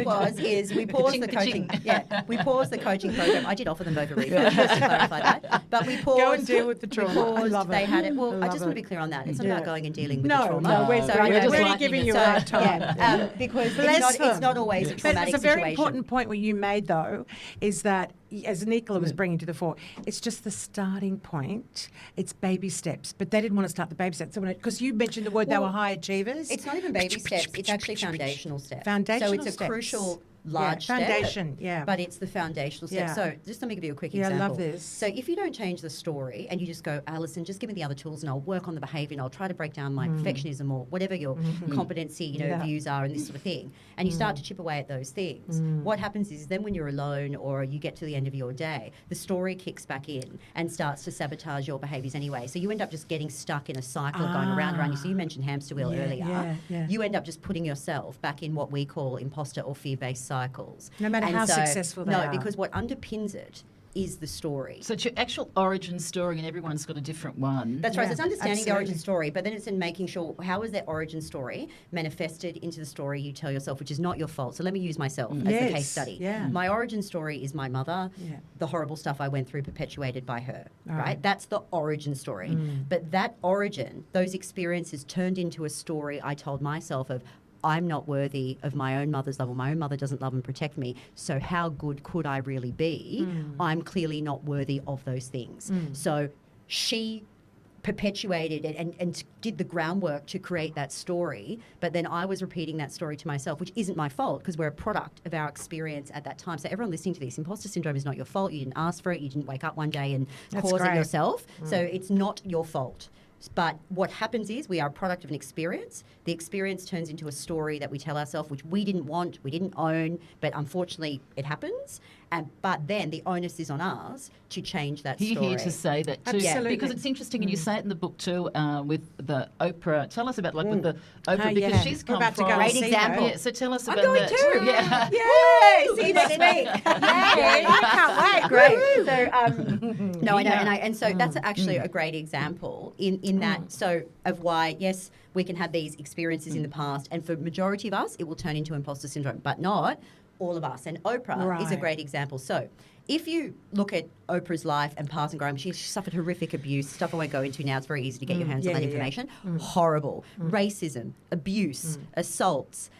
was we paused the coaching. Yeah, we paused the coaching program. I did offer them both a refund, just to clarify that. But we paused. Go and deal with the trauma. I love it. They had it. Well, I just want to be clear on that. It's not about going and dealing with the trauma. No, we're only giving you a hard time. Because it's not always a traumatic situation. It's a very situation. important point what you made, though, is that, as Nicola was bringing to the fore, it's just the starting point. It's baby steps. But they didn't want to start the baby steps. Because you mentioned the word they were high achievers. It's not even baby steps. It's actually foundational steps. Foundational steps. So it's a crucial large foundation, step, but it's the foundational step. Yeah. So just let me give you a quick example. I love this. So if you don't change the story and you just go, Alison, just give me the other tools and I'll work on the behaviour and I'll try to break down my perfectionism or whatever your competency, views are and this sort of thing, and you start to chip away at those things, what happens is then when you're alone or you get to the end of your day, the story kicks back in and starts to sabotage your behaviours anyway. So you end up just getting stuck in a cycle of going around and around. So you mentioned hamster wheel earlier. You end up just putting yourself back in what we call imposter or fear-based cycles. No matter how successful they are. No, because what underpins it is the story. So it's your actual origin story, and everyone's got a different one. That's right. So it's understanding the origin story, but then it's in making sure how is that origin story manifested into the story you tell yourself, which is not your fault. So let me use myself as the case study. Yeah. My origin story is my mother, the horrible stuff I went through perpetuated by her, right? That's the origin story. But that origin, those experiences turned into a story I told myself of, I'm not worthy of my own mother's love, or my own mother doesn't love and protect me, so how good could I really be? I'm clearly not worthy of those things. So she perpetuated it and did the groundwork to create that story, but then I was repeating that story to myself, which isn't my fault because we're a product of our experience at that time. So everyone listening to this, imposter syndrome is not your fault. You didn't ask for it. You didn't wake up one day and cause it yourself. So it's not your fault. But what happens is we are a product of an experience. The experience turns into a story that we tell ourselves, which we didn't want, we didn't own, but unfortunately it happens. But then the onus is on us to change that story. You're here to say that too. Absolutely. Because it's interesting, and you say it in the book too, with the Oprah. Tell us about with the Oprah, because she's come about from... to go great example. Yeah, so tell us I'm about going that. too. Yeah. Yay! See you next week. I can't wait. Great. So, I know. And so that's actually a great example in that, so of why, yes, we can have these experiences in the past, and for majority of us, it will turn into imposter syndrome, but not all of us. And Oprah is a great example. So if you look at Oprah's life and past and growing, she suffered horrific abuse, stuff I won't go into now. It's very easy to get your hands on that information. Horrible. Racism, abuse, assaults,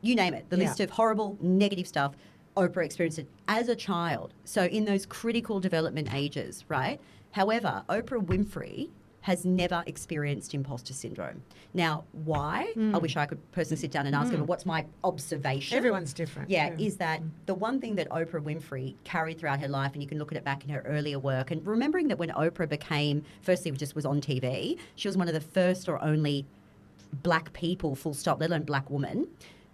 you name it. The list of horrible, negative stuff. Oprah experienced it as a child. So in those critical development ages, right? However, Oprah Winfrey has never experienced imposter syndrome. Now, why? I wish I could personally sit down and ask her, but what's my observation? Everyone's different. Yeah, is that the one thing that Oprah Winfrey carried throughout her life, and you can look at it back in her earlier work, and remembering that when Oprah became, firstly, just was on TV, she was one of the first or only black people, full stop, let alone black woman.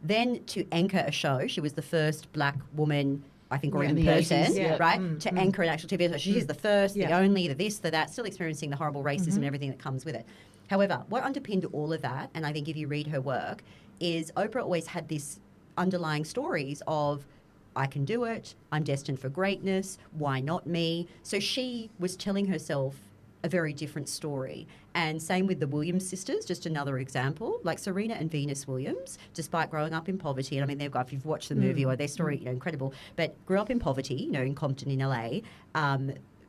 Then to anchor a show, she was the first black woman, I think, or even person, 80s, right, to anchor an actual TV show. She's the first, the only, the this, the that, still experiencing the horrible racism and everything that comes with it. However, what underpinned all of that, and I think if you read her work, is Oprah always had this underlying stories of I can do it. I'm destined for greatness. Why not me? So she was telling herself a very different story. And same with the Williams sisters, just another example. Like Serena and Venus Williams, despite growing up in poverty, and I mean, they've got, if you've watched the movie or their story, incredible, but grew up in poverty, in Compton in LA,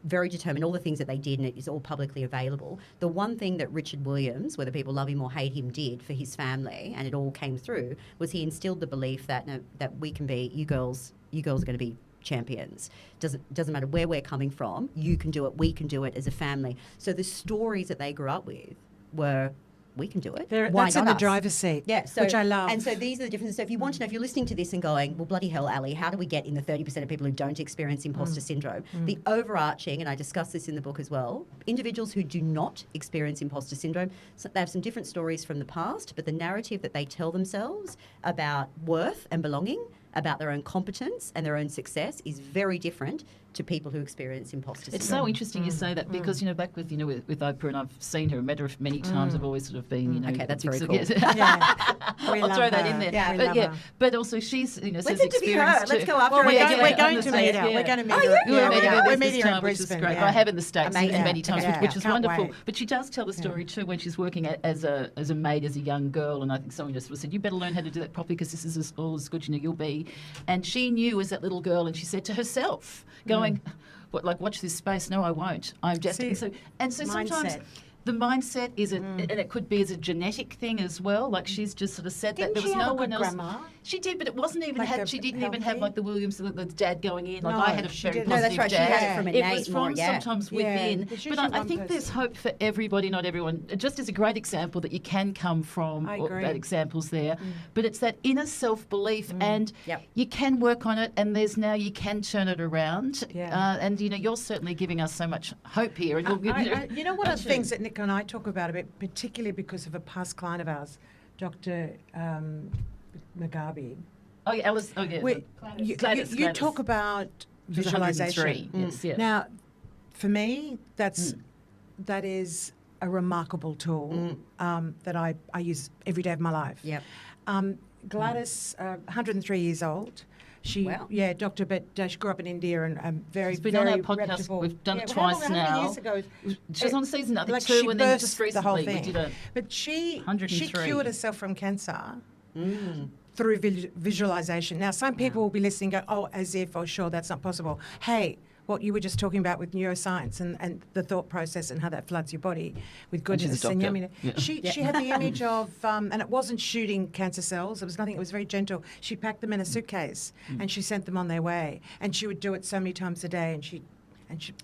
very determined, all the things that they did, and it is all publicly available. The one thing that Richard Williams, whether people love him or hate him, did for his family, and it all came through, was he instilled the belief that that we can be, you girls are going to be champions. Doesn't matter where we're coming from. You can do it. We can do it as a family. So the stories that they grew up with were, we can do it. Why that's not in the us? driver's seat, yeah, so, which I love. And so these are the differences. So if you want to know, if you're listening to this and going, well, bloody hell, Ali, how do we get in the 30% of people who don't experience imposter syndrome? The overarching, and I discuss this in the book as well, individuals who do not experience imposter syndrome, so they have some different stories from the past, but the narrative that they tell themselves about worth and belonging, about their own competence and their own success is very different to people who experience imposter syndrome. It's so interesting you say that because, back with, with Oprah, and I've seen her, met her many times, I've always sort of been, Okay, that's very cool. I'll throw that in there. Yeah, but also she's, says Let's interview her. Let's go after well, her. we're going to meet her. We're going to meet her. We're meeting her in Brisbane. I have in the States many times, which is Can't wonderful. wait. But she does tell the story too when she's working as a maid as a young girl, and I think someone just sort of said, you better learn how to do that properly because this is all as good you'll be. And she knew as that little girl, and she said to herself, going, watch this space. No, I won't. I'm destined. So sometimes the mindset is and it could be as a genetic thing as well. Like she's just sort of said that there was no one else. Grandma? She did, but it wasn't even she didn't even have like the Williams, the dad going in. Like No, I had a she very didn't. positive No, that's right. dad. She had it from innate was more, from yeah. sometimes Yeah, within. there's But usually I one think person. there's hope for everybody, not everyone. It just is a great example that you can come from. I agree. Examples there, but it's that inner self-belief, and you can work on it. And you can turn it around. Yeah. And you're certainly giving us so much hope here. And one of the things that Nick and I talk about a bit, particularly because of a past client of ours, Dr. Mugabe. Oh yeah, Alice. Oh yeah. You talk about visualization. Yes, yeah. Now, for me, that is a remarkable tool that I use every day of my life. Yep. Gladys, 103 years old. She, Wow. doctor, but she grew up in India and very, She's been very on our podcast. reputable. We've done it how twice many now. years ago? She was on season, I think, Like 2, she and then burst just the whole recently we thing. did a But she 103. cured herself from cancer through visualization. Now, some people will be listening and go, oh, as if, oh, sure, that's not possible. Hey, what you were just talking about with neuroscience and the thought process and how that floods your body with goodness. she's a doctor. She had the image of, and it wasn't shooting cancer cells. It was nothing. It was very gentle. She packed them in a suitcase and she sent them on their way. And she would do it so many times a day.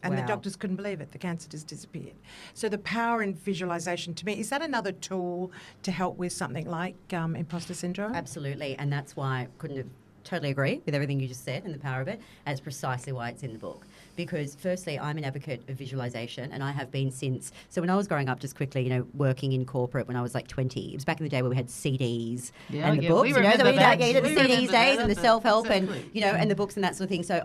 And the doctors couldn't believe it. The cancer just disappeared. So the power in visualization, to me, is that another tool to help with something like imposter syndrome? Absolutely, and that's why I couldn't have totally agree with everything you just said and the power of it, and it's precisely why it's in the book. Because firstly, I'm an advocate of visualization, and I have been since. So when I was growing up, just quickly, working in corporate when I was like 20, it was back in the day where we had CDs and the books, we the remember that. CDs days that. and the self-help Exactly. and the books and that sort of thing. So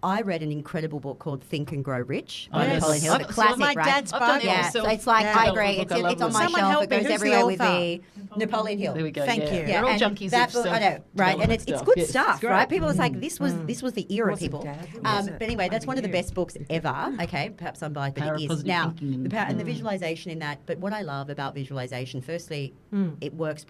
I read an incredible book called Think and Grow Rich by Napoleon Hill. The classic, my right? dad's I've done book. it Yeah, myself. so it's like, I agree. Look, It's on my Someone shelf. help It me. goes Who's the everywhere with author? me. Napoleon Hill. There we go. Thank you. We're all and junkies that of book, I know, right? And it's stuff. good Yes, stuff, it's great. right? People, it's like this was the era, Wasn't people. Dad, was it? But anyway, that's one of the 100 best books ever. Okay, perhaps I'm biased, but Power it of is. positive Now, thinking the power and the visualization in that. But what I love about visualization, firstly, it works,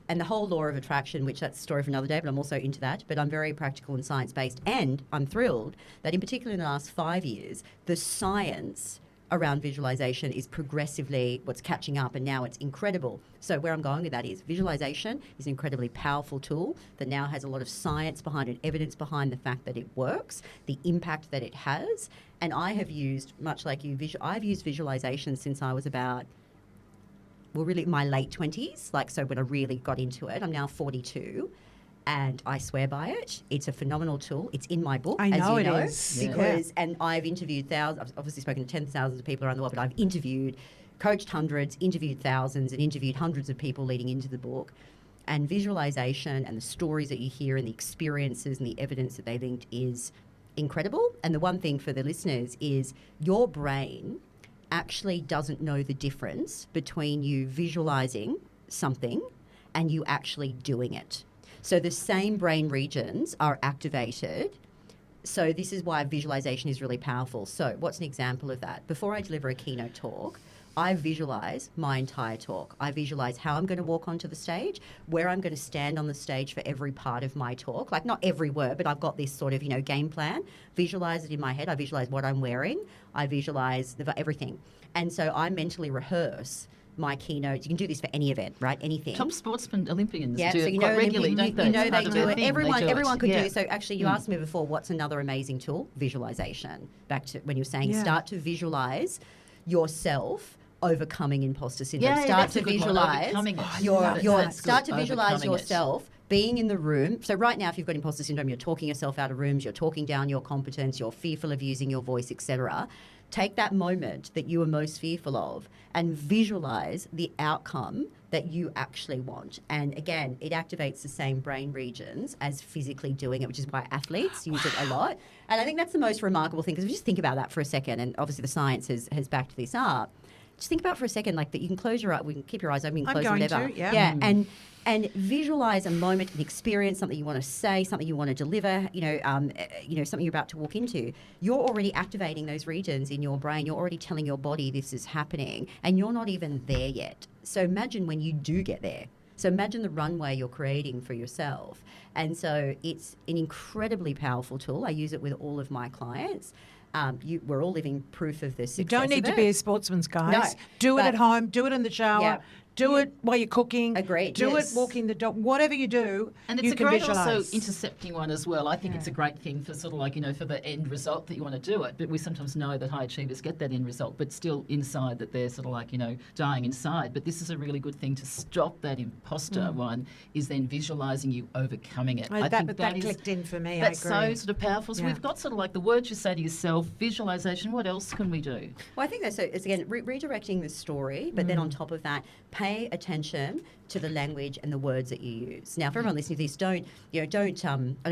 and the whole law of attraction, which that's a story for another day, but I'm also into that. But I'm very practical and science-based. And I'm thrilled that in particular in the last 5 years, the science around visualization is progressively what's catching up, and now it's incredible. So where I'm going with that is visualization is an incredibly powerful tool that now has a lot of science behind it, evidence behind the fact that it works, the impact that it has. And I have used, much like you, I've used visualization since I was about really my late 20s, so when I really got into it. I'm now 42, and I swear by it. It's a phenomenal tool. It's in my book, I know as you know. it is. Because, and I've interviewed thousands, I've obviously spoken to tens of thousands of people around the world, but I've coached hundreds, interviewed thousands, and interviewed hundreds of people leading into the book. And visualization and the stories that you hear and the experiences and the evidence that they linked is incredible. And the one thing for the listeners is your brain actually doesn't know the difference between you visualizing something and you actually doing it. So the same brain regions are activated. So this is why visualization is really powerful. So what's an example of that? Before I deliver a keynote talk, I visualize my entire talk. I visualize how I'm going to walk onto the stage, where I'm going to stand on the stage for every part of my talk. Like not every word, but I've got this sort of, game plan. Visualize it in my head. I visualize what I'm wearing. I visualize everything. And so I mentally rehearse my keynotes. You can do this for any event, right? Anything. Top sportsmen, Olympians do so it quite regularly, don't they? They do it. Everyone could do. So actually, you asked me before, what's another amazing tool? Visualization. Back to when you were saying start to visualize yourself overcoming imposter syndrome. Start to visualize yourself being in the room. So right now, if you've got imposter syndrome, you're talking yourself out of rooms, you're talking down your competence, you're fearful of using your voice, etc. Take that moment that you are most fearful of and visualize the outcome that you actually want. And again, it activates the same brain regions as physically doing it, which is why athletes use it a lot. And I think that's the most remarkable thing, because if you just think about that for a second, and obviously the science has backed this up, just think about for a second, like that you can close your eyes, we can keep your eyes open, close whatever. And visualize a moment, an experience, something you want to say, something you want to deliver, something you're about to walk into. You're already activating those regions in your brain. You're already telling your body this is happening, and you're not even there yet. So imagine when you do get there. So imagine the runway you're creating for yourself. And so it's an incredibly powerful tool. I use it with all of my clients. We're all living proof of this. You don't need to be a sportsman, guys. No, do it at home. Do it in the shower. Yeah. Do it while you're cooking. Agreed. Do it walking the dog. Whatever you do, and it's you a can great visualize. also intercepting one as well. I think it's a great thing for sort of like, for the end result that you want to do it. But we sometimes know that high achievers get that end result, but still inside that they're sort of like, dying inside. But this is a really good thing to stop that imposter one, is then visualizing you overcoming it. I think that clicked in for me. That's I agree. so sort of powerful. So we've got sort of like the words you say to yourself, visualization. What else can we do? Well, I think that's it's again redirecting the story, but then on top of that, pay attention to the language and the words that you use. Now, for everyone listening to this, I don't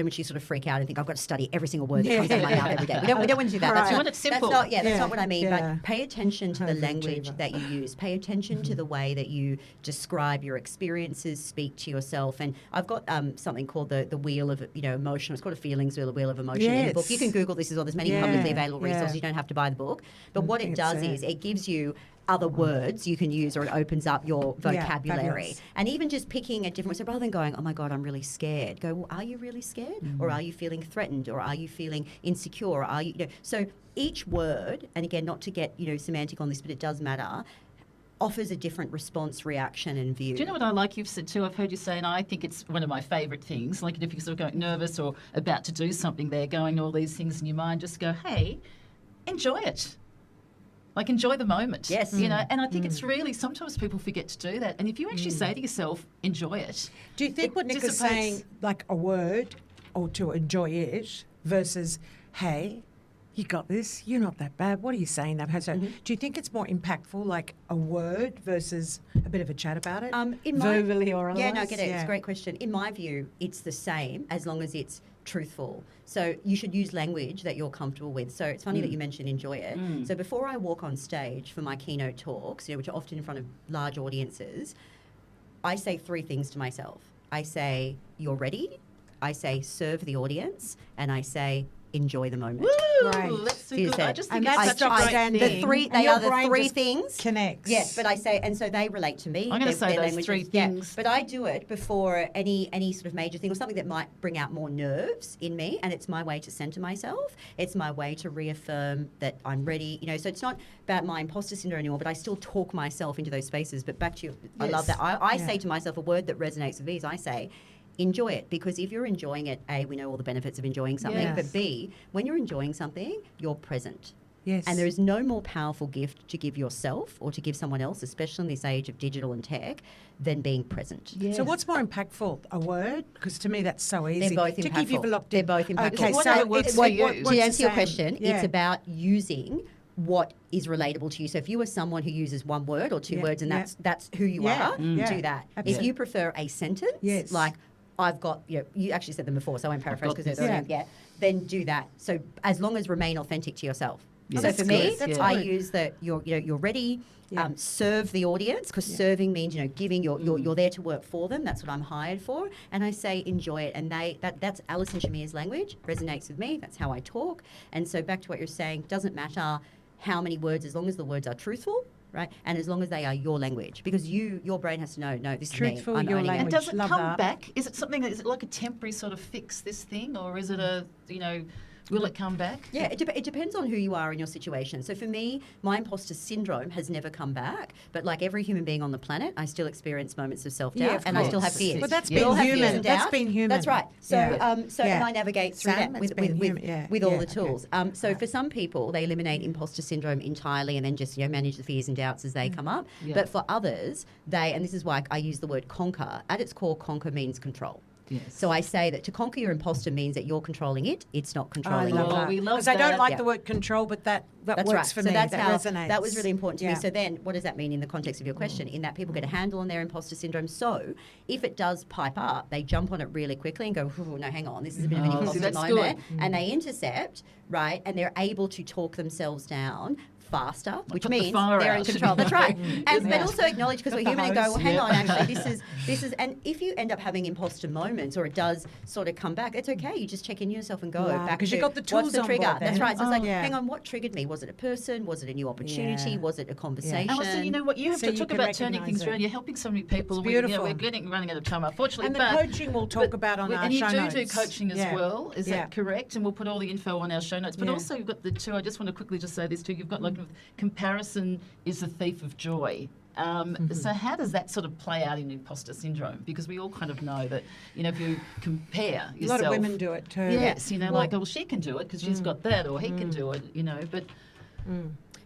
want you to sort of freak out and think I've got to study every single word that comes out of my mouth every day. We don't want to do that. Right. You want it simple. That's not what I mean. But pay attention to the language that you use. Pay attention to the way that you describe your experiences, speak to yourself. And I've got something called the wheel of emotion. It's called a feelings wheel, a wheel of emotion in the book. You can Google this as well. There's many publicly available resources. You don't have to buy the book. But what it does is it gives you other words you can use, or it opens up your vocabulary. And even just picking a different, so rather than going, oh my God, I'm really scared, go, well, are you really scared? Or are you feeling threatened? Or are you feeling insecure? Or are you, so each word, and again, not to get, semantic on this, but it does matter, offers a different response, reaction, and view. Do you know what I like you've said too? I've heard you say, and I think it's one of my favourite things, like if you're sort of going nervous or about to do something, they're going all these things in your mind, just go, hey, enjoy it. Like, enjoy the moment. Yes. And I think it's really, sometimes people forget to do that. And if you actually say to yourself, enjoy it. Do you think what Nick is saying, like a word, or to enjoy it, versus, hey, you got this, you're not that bad, what are you saying? So do you think it's more impactful, like a word versus a bit of a chat about it? Verbally or otherwise? Yeah, no, I get it. It's a great question. In my view, it's the same as long as it's truthful. So you should use language that you're comfortable with. So it's funny that you mentioned enjoy it. So before I walk on stage for my keynote talks, which are often in front of large audiences, I say three things to myself. I say, you're ready. I say, serve the audience. And I say, enjoy the moment. Woo! Right. That's so good. I just think and it's such a great thing. They are the three things. Connects. Yes, but I say, and so they relate to me. I'm going to say those three things. Yeah, but I do it before any sort of major thing or something that might bring out more nerves in me, and it's my way to center myself. It's my way to reaffirm that I'm ready. So it's not about my imposter syndrome anymore, but I still talk myself into those spaces. But back to you, I love that. I say to myself a word that resonates with me is I say, enjoy it, because if you're enjoying it, A, we know all the benefits of enjoying something, but B, when you're enjoying something, you're present. Yes. And there is no more powerful gift to give yourself or to give someone else, especially in this age of digital and tech, than being present. Yes. So what's more impactful, a word? Because to me that's so easy. They're both to impactful. keep you locked in. They're both impactful. Okay, so works for you? To answer your question, it's about using what is relatable to you. So if you are someone who uses one word or two words and that's who you are, do that. Absolutely. If you prefer a sentence, like I've got, you actually said them before, so I won't paraphrase because they're then do that. So as long as remain authentic to yourself. Yes. So for me, That's I good. use that you're ready. Yeah. Serve the audience, because serving means giving. You're there to work for them. That's what I'm hired for. And I say enjoy it. And that's Alison Shamir's language. Resonates with me. That's how I talk. And so back to what you're saying, doesn't matter how many words, as long as the words are truthful. Right, and as long as they are your language, because your brain has to know, no, this Truthful, is me. I'm your owning language. And does it Love come that. back? Is it something is it like a temporary sort of fix, this thing, or is it will it come back? Yeah, it depends on who you are in your situation. So for me, my imposter syndrome has never come back. But like every human being on the planet, I still experience moments of self-doubt, Yeah, of and I still have course. fears. Well, that's We all been have fears human. and That's doubt. been human. That's right. So, Yeah. so Yeah. and I navigate through Sam, that it's been human. Yeah. with all Yeah, the okay. tools. So for some people, they eliminate imposter syndrome entirely and then just manage the fears and doubts as they come up. Yeah. But for others, and this is why I use the word conquer. At its core, conquer means control. Yes. So I say that to conquer your imposter means that you're controlling it's not I controlling love you. that. we love Because I don't that. like Yeah. the word control, but that That's works right. for So me. that's that how resonates. that was really important to Yeah. me. So then, what does that mean in the context of your question? In that people get a handle on their imposter syndrome. So if it does pipe up, they jump on it really quickly and go, "Ooh, no, hang on, this is a bit of an Oh, see, imposter that's moment," good. and they intercept, right, and they're able to talk themselves down faster, which put the means fire they're in out. control. That's right. And but Yeah. also acknowledge, because we're Got the human, and go, hose. well, hang Yeah. on, actually, this is, and if you end up having imposter moments or it does sort of come back, it's okay. You just check in yourself and go Wow, back 'cause to you got the what's tools the on trigger. board That's then. right. So it's like, Yeah. hang on, what triggered me? Was it a person? Was it a new opportunity? Yeah. Was it a conversation? Alison, you know what? You have So to you talk can about turning recognise things it. around. You're helping so many people. It's We're beautiful. running out of time, unfortunately. And the but, coaching we'll talk about on our and you show do notes. coaching as Yeah. well. Is Yeah. that correct? And we'll put all the info on our show notes. But Yeah. also you've got the two. I just want to quickly just say this too. You've got like comparison is the thief of joy. So how does that sort of play out in imposter syndrome? Because we all kind of know that, if you compare A yourself. lot of women do it too. Yes, like, oh, she can do it because she's got that, or he can do it, but...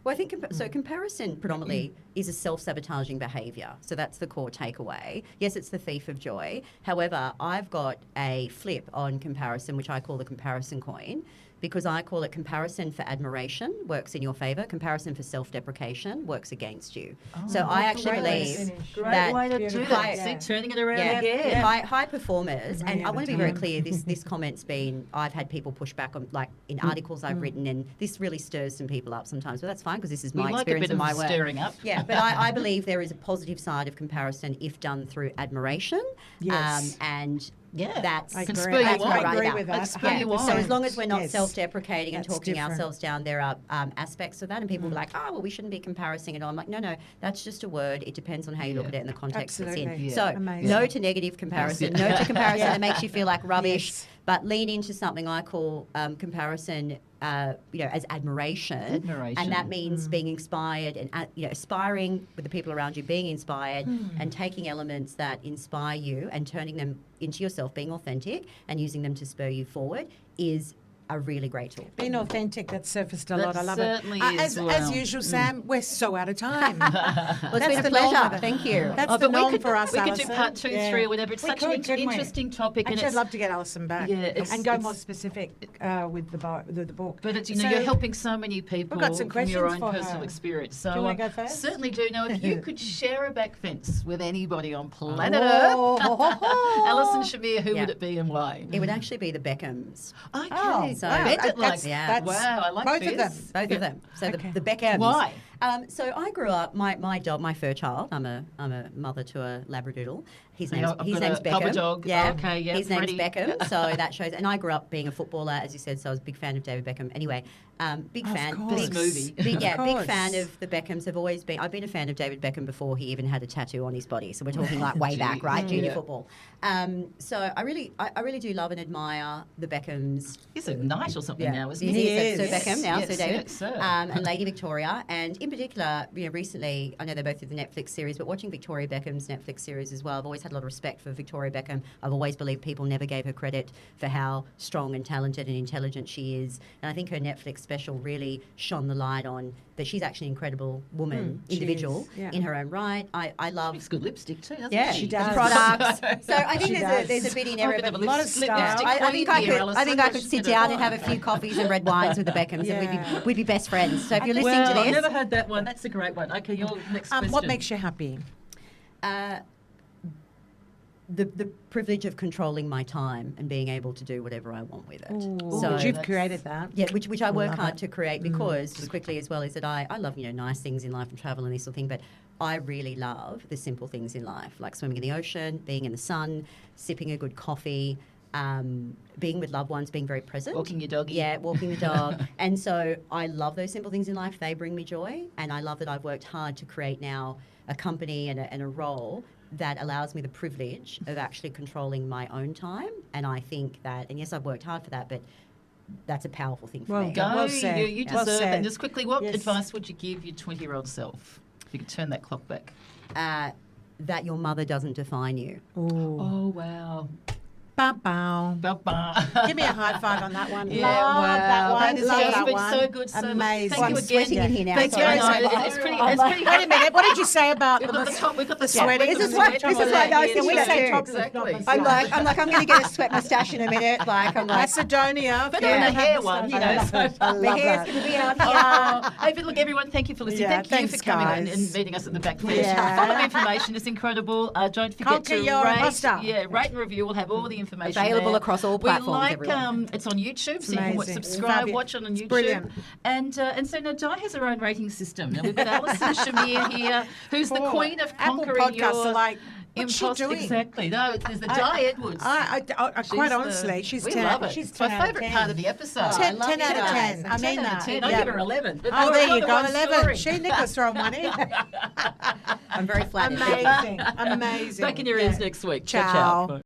Well, I think comparison predominantly is a self-sabotaging behaviour. So that's the core takeaway. Yes, it's the thief of joy. However, I've got a flip on comparison, which I call the comparison coin, because I call it comparison for admiration works in your favour, comparison for self-deprecation works against you. So I actually great way to believe finish. Great that way to do Beautiful. that. Yeah. See, turning it around yeah, again. high performers, and I want to be very clear. This comment's been. I've had people push back on, like in articles I've written, and this really stirs some people up sometimes. But that's fine, because this is We my like a experience bit and of my work. stirring up. Yeah, but I believe there is a positive side of comparison if done through admiration. Yes. And Yeah. that's I Can agree. spur you that's on. what I'm I agree about. with that. Let's spur you on. So as long as we're not Yes. self-deprecating and That's talking different. ourselves down, there are aspects of that, and people will be like, oh, well, we shouldn't be comparing it. I'm like, no, that's just a word. It depends on how you look Yeah. at it and the context it's Absolutely. in. Yeah. So Amazing. no to negative comparison, Yes. no to comparison Yeah. that makes you feel like rubbish, Yes. but lean into something I call comparison, as admiration. Admiration. And that means being inspired and, aspiring with the people around you, being inspired and taking elements that inspire you and turning them into yourself, being authentic and using them to spur you forward is a really great tool. Being authentic, that surfaced a That lot. I love certainly it. is As well. usual, Sam, we're so out of time. Well, it's That's been a the norm pleasure. of it. Thank you. That's Oh, the but we norm could, for us, we could Alison. do part 2, Yeah. 3 or whatever. It's We such could, an couldn't we? interesting topic. Actually, and I'd love to get Alison back Yeah, it's- and go it's- more specific with the book. But it's, So- you're helping so many people got some from your questions own for personal her. experience. So Do you wanna go first? certainly do. Now, if you could share a back fence with anybody on planet Oh. Earth, Alison Shamir, who Yeah. would it be and why? It would actually be the Beckhams. Okay, Oh, so wow. bend it like That's- that. that's- Wow, I like both this. of them. Both of them. So Okay. the Beckhams. Why? So I grew up. My dog, my fur child. I'm a mother to a Labradoodle. His Hang name's on, I've his got name's a cover Beckham. dog. Yeah. Okay, yeah, His name's Freddie. Beckham. So that shows. And I grew up being a footballer, as you said. So I was a big fan of David Beckham. Anyway, big Of fan. course. Big movie. Big, Of big course. fan of the Beckhams. Have always been. I've been a fan of David Beckham before he even had a tattoo on his body. So we're talking like way back, right? Junior Yeah. football. So I really do love and admire the Beckhams. He's a knight or something now, isn't He he? is. So Yes. Beckham now, Yes, so David, yes, sir. and Lady Victoria, and in particular, recently, I know they both did the Netflix series, but watching Victoria Beckham's Netflix series as well, I've always had a lot of respect for Victoria Beckham. I've always believed people never gave her credit for how strong and talented and intelligent she is, and I think her Netflix special really shone the light on that she's actually an incredible woman, she individual is, yeah. in her own right. I love. Makes good lipstick too, doesn't Yeah, she? She does. products. So I think She there's does. a bit in Oh, a every. bit of a lot of lipstick style. queen I think here, I think I Alison. could sit She's down gonna and have a few coffees and red wines with the Beckhams, Yeah. and we'd be best friends. So if you're listening Well, to I've this, never heard that one. That's a great one. Okay, your next question. What makes you happy? the privilege of controlling my time and being able to do whatever I want with it. Ooh, So but you've created that. yeah, which I work Love hard it. to create because just quickly as well is that I love, nice things in life and travel and this sort of thing, but I really love the simple things in life, like swimming in the ocean, being in the sun, sipping a good coffee, being with loved ones, being very present. Walking your doggy. Yeah, walking the dog. And so I love those simple things in life. They bring me joy. And I love that I've worked hard to create now a company and a role that allows me the privilege of actually controlling my own time. And I think that, and yes, I've worked hard for that, but that's a powerful thing for me. Go, Well said. you Well deserve it. said. And just quickly, what Yes. advice would you give your 20-year-old self? If you could turn that clock back. That your mother doesn't define you. Ooh. Oh, wow. Ba-bow. Ba-ba. Give me a high five on that one. Yeah, Love that wow. one. That has Love just that been one. so good. So Amazing. Thank you I'm again. sweating in here now. Thank you. Sorry. I know, it's pretty. Wait a minute. What did you say about We've got the top. We've got the sweating? This is what I was Can we thinking say too. top? Exactly. I'm like, I'm going to get a sweat mustache in a minute. Like, I'm like, Macedonia. Better than the hair one, I love so. it. I love my hair's that. going to be out here. Oh, hey, but look, everyone, thank you for listening. Yeah, thank you thanks, for coming guys. and meeting us at the back. Please. Yeah. Full of information. It's incredible. Don't forget Conquer to your rate. imposter. Yeah, rate and review. We'll have all the information Available there. across all platforms, We like, everyone. it's on YouTube, so you can amazing. subscribe, Fabulous. watch it on It's YouTube. brilliant. And so now Di has her own rating system. Now we've got Alison Shamir here, who's the Poor queen of Apple conquering podcasts your are like, what's she imposter. doing? Exactly. No, there's the Di Edwards. I She's quite the- honestly, she's we 10. love it. She's it's my 10 out of favourite 10. part of the episode. 10 I love 10 out of it. 10. I 10 mean out of that. 10. I Yeah. give her 11. But Oh, there not you the go, one 11. story. She Nicholas throwing one in. I'm very flattered. Amazing. Amazing. Back in your ears next week. Ciao. Ciao.